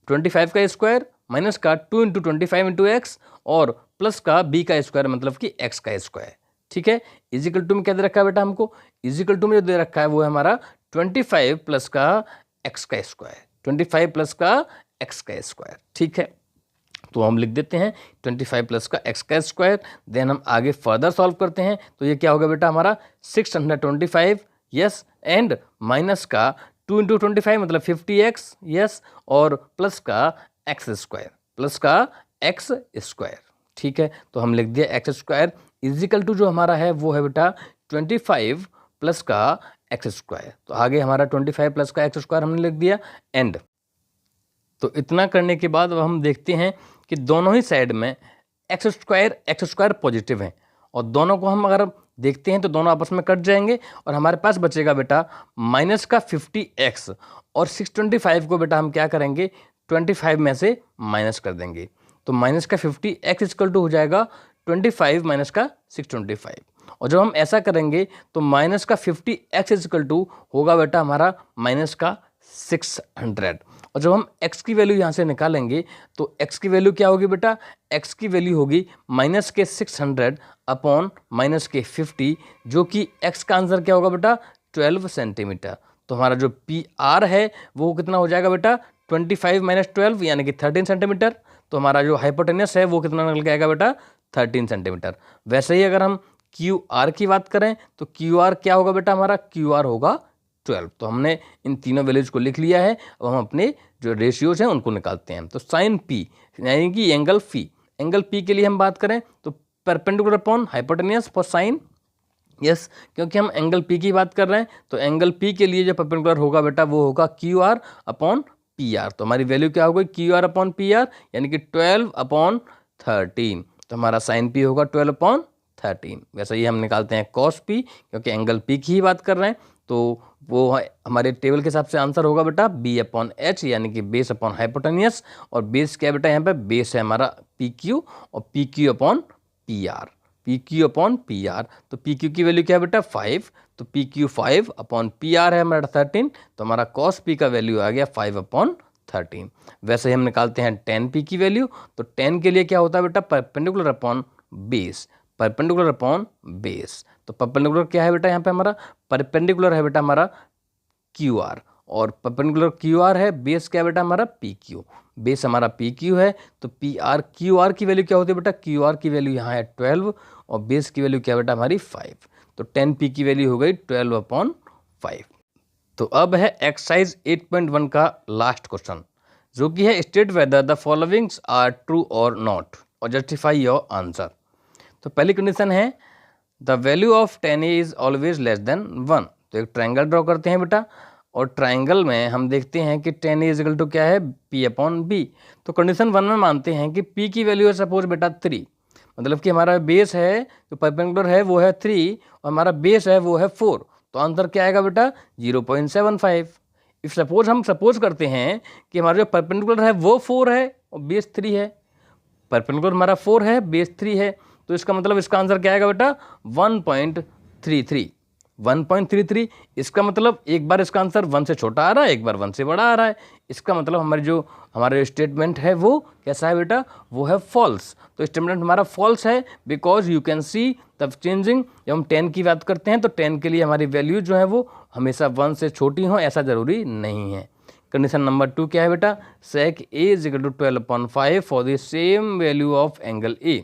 25 का स्क्वायर माइनस का 2 इंटू 25 इंटू एक्स, और प्लस का b का स्क्वायर मतलब कि x का स्क्वायर। ठीक है, इजिकल टू में क्या दे रखा है बेटा हमको? इजिकल टू में जो दे रखा है वो है हमारा 25 प्लस का x का स्क्वायर, 25 प्लस का x का स्क्वायर। ठीक है, तो हम लिख देते हैं 25 प्लस का x का स्क्वायर। देन हम आगे फर्दर सॉल्व करते हैं। तो ये क्या होगा बेटा हमारा? 625। यस, एंड माइनस का 2 इंटू 25 मतलब 50x। यस, और प्लस का x² प्लस का x²। ठीक है, तो हम लिख दिया x² इजिकल टू जो हमारा है वो है बेटा 25 प्लस का एक्स स्क्वायर। तो आगे हमारा 25 प्लस का एक्स स्क्वायर हमने लिख दिया एंड। तो इतना करने के बाद अब हम देखते हैं कि दोनों ही साइड में एक्स स्क्वायर पॉजिटिव है और दोनों को हम अगर देखते हैं तो दोनों आपस में कट जाएंगे और हमारे पास बचेगा बेटा माइनस का 50x और 625 को बेटा हम क्या करेंगे 25 में से माइनस कर देंगे। तो माइनस का 50x इक्वल टू हो जाएगा 25 माइनस का 625 और जब हम ऐसा करेंगे तो माइनस का 50x इक्वल टू होगा बेटा हमारा माइनस का 600 और जब हम x की वैल्यू यहाँ से निकालेंगे तो x की वैल्यू क्या होगी बेटा, x की वैल्यू होगी माइनस के 600 अपॉन माइनस के 50 जो कि x का आंसर क्या होगा बेटा 12 सेंटीमीटर। तो हमारा जो PR है वो कितना हो जाएगा बेटा 25 माइनस 12 यानी कि 13 सेंटीमीटर। तो हमारा जो हाइपोटेनस है वो कितना निकल के आएगा बेटा 13 सेंटीमीटर। वैसे ही अगर हम QR की बात करें तो QR क्या होगा बेटा हमारा QR होगा 12। तो हमने इन तीनों वैल्यूज को लिख लिया है। अब हम अपने जो रेशियोज हैं उनको निकालते हैं। तो साइन P यानी कि एंगल P के लिए हम बात करें तो perpendicular upon hypotenuse for sine yes क्योंकि हम एंगल P की बात कर रहे हैं तो एंगल P के लिए जो परपेंडिकुलर होगा बेटा वो होगा QR अपॉन PR। तो हमारी वैल्यू क्या होगी QR अपॉन PR यानी कि 12 अपॉन 13। तो हमारा साइन P होगा 12 अपॉन 13। वैसे ही हम निकालते हैं कॉस P क्योंकि एंगल P की ही बात कर रहे हैं तो वो हमारे टेबल के हिसाब से आंसर होगा बेटा B अपॉन H यानी कि बेस अपॉन हाइपोटेनियस और बेस क्या बेटा यहाँ पे बेस है हमारा PQ और PQ अपॉन PR। तो PQ की वैल्यू क्या है बेटा 5 तो PQ 5 अपॉन PR है हमारा 13। तो हमारा cos P का वैल्यू आ गया 5 अपॉन 13। वैसे ही हम निकालते हैं tan P की वैल्यू तो tan के लिए क्या होता है बेटा परपेंडिकुलर अपॉन बेस तो परपेंडिकुलर क्या है बेटा यहाँ पे हमारा परपेंडिकुलर है बेटा हमारा QR और परपेंडिकुलर QR है बेस क्या है बेटा हमारा PQ बेस हमारा PQ है। तो PR QR की वैल्यू क्या होती है बेटा QR की वैल्यू यहाँ है 12 और बेस की वैल्यू क्या बेटा हमारी 5। तो 10P की वैल्यू हो गई 12 अपॉन 5। तो अब है एक्सरसाइज 8.1 का लास्ट क्वेश्चन जो कि है state whether the followings are true और नॉट और जस्टिफाई योर आंसर। तो पहली कंडीशन है the value of 10A is always less than 1। तो एक ट्राइंगल ड्रॉ करते हैं बेटा और ट्राइंगल में हम देखते हैं कि 10A इज इक्वल टू क्या है P अपॉन B। तो कंडीशन 1 में मानते हैं कि P की वैल्यू है सपोज बेटा 3 मतलब कि हमारा बेस है जो परपेंडिकुलर है वो है 3 और हमारा बेस है वो है 4। तो आंसर क्या आएगा बेटा 0.75। इफ सपोज हम सपोज करते हैं कि हमारा जो परपेंडिकुलर है वो 4 है और बेस 3 है। परपेंडिकुलर हमारा 4 है बेस 3 है तो इसका मतलब इसका आंसर क्या आएगा बेटा 1.33। इसका मतलब एक बार इसका आंसर 1 से छोटा आ रहा है एक बार 1 से बड़ा आ रहा है। इसका मतलब हमारे स्टेटमेंट है वो कैसा है बेटा वो है फॉल्स। तो स्टेटमेंट हमारा फॉल्स है बिकॉज यू कैन सी तब चेंजिंग। जब हम 10 की बात करते हैं तो 10 के लिए हमारी वैल्यू जो है वो हमेशा 1 से छोटी हो ऐसा जरूरी नहीं है। कंडीशन नंबर 2 क्या है बेटा sec A is equal to 12 upon 5 for the same value of angle A।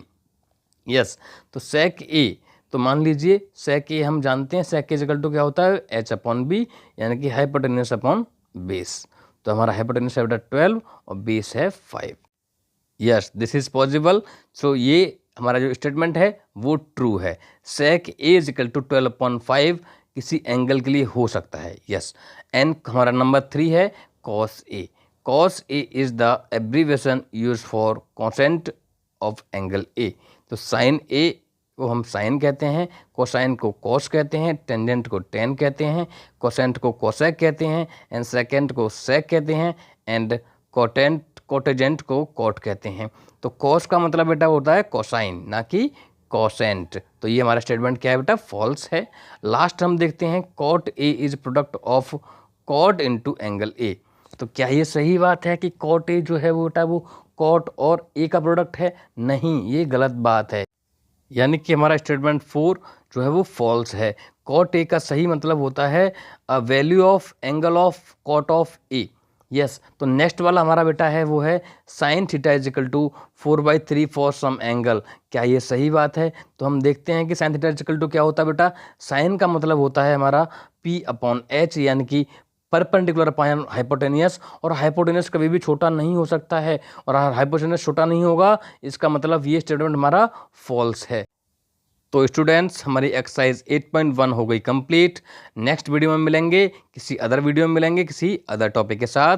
Yes तो sec A तो मान लीजिए sec A हम जानते हैं sec A इक्वल टू क्या होता है H अपॉन B यानी कि हाइपोटेन्यूस अपॉन बेस। तो हमारा हाइपोटेन्यूस है बेटा 12 और बेस है 5। Yes this is possible. So ये हमारा जो स्टेटमेंट है वो ट्रू है। sec A equal to 12 upon 5 किसी एंगल के लिए हो सकता है। यस एंड हमारा नंबर 3 है cos A is the abbreviation use for quotient of angle A। तो साइन A को हम साइन कहते हैं, कोसाइन को कॉस कहते हैं, टेंजेंट को टेन कहते हैं, कोसेंट को कोसेक कहते हैं एंड सेकेंट को सेक कहते हैं एंड कोटेजेंट को कॉट कहते हैं। तो कॉस का मतलब बेटा होता है कोसाइन ना कि कोसेंट। तो ये हमारा स्टेटमेंट क्या है बेटा फॉल्स है। लास्ट हम देखते हैं cot A is product of cot into angle A। तो क्या ये सही बात है कि कॉट A जो है वो बेटा वो कॉट और A का प्रोडक्ट है? नहीं, ये गलत बात है। यानी कि हमारा स्टेटमेंट 4 जो है वो फॉल्स है। कॉट A का सही मतलब होता है a value of angle of cot of A। Yes तो नेक्स्ट वाला हमारा बेटा है वो है sine theta is equal to 4/3 for some angle. क्या ये सही बात है? तो हम देखते हैं कि sine theta is equal to क्या होता है बेटा साइन का मतलब होता है हमारा P अपॉन H यानी कि परपेंडिकुलर अपॉन हाइपोटेनियस और हाइपोटेनियस कभी भी छोटा नहीं हो सकता है और हाइपोटेनियस छोटा नहीं होगा इसका मतलब ये स्टेटमेंट हमारा फॉल्स है। तो स्टूडेंट्स हमारी एक्सरसाइज 8.1 हो गई कंप्लीट। नेक्स्ट वीडियो में मिलेंगे, किसी अदर वीडियो में मिलेंगे किसी अदर टॉपिक के साथ।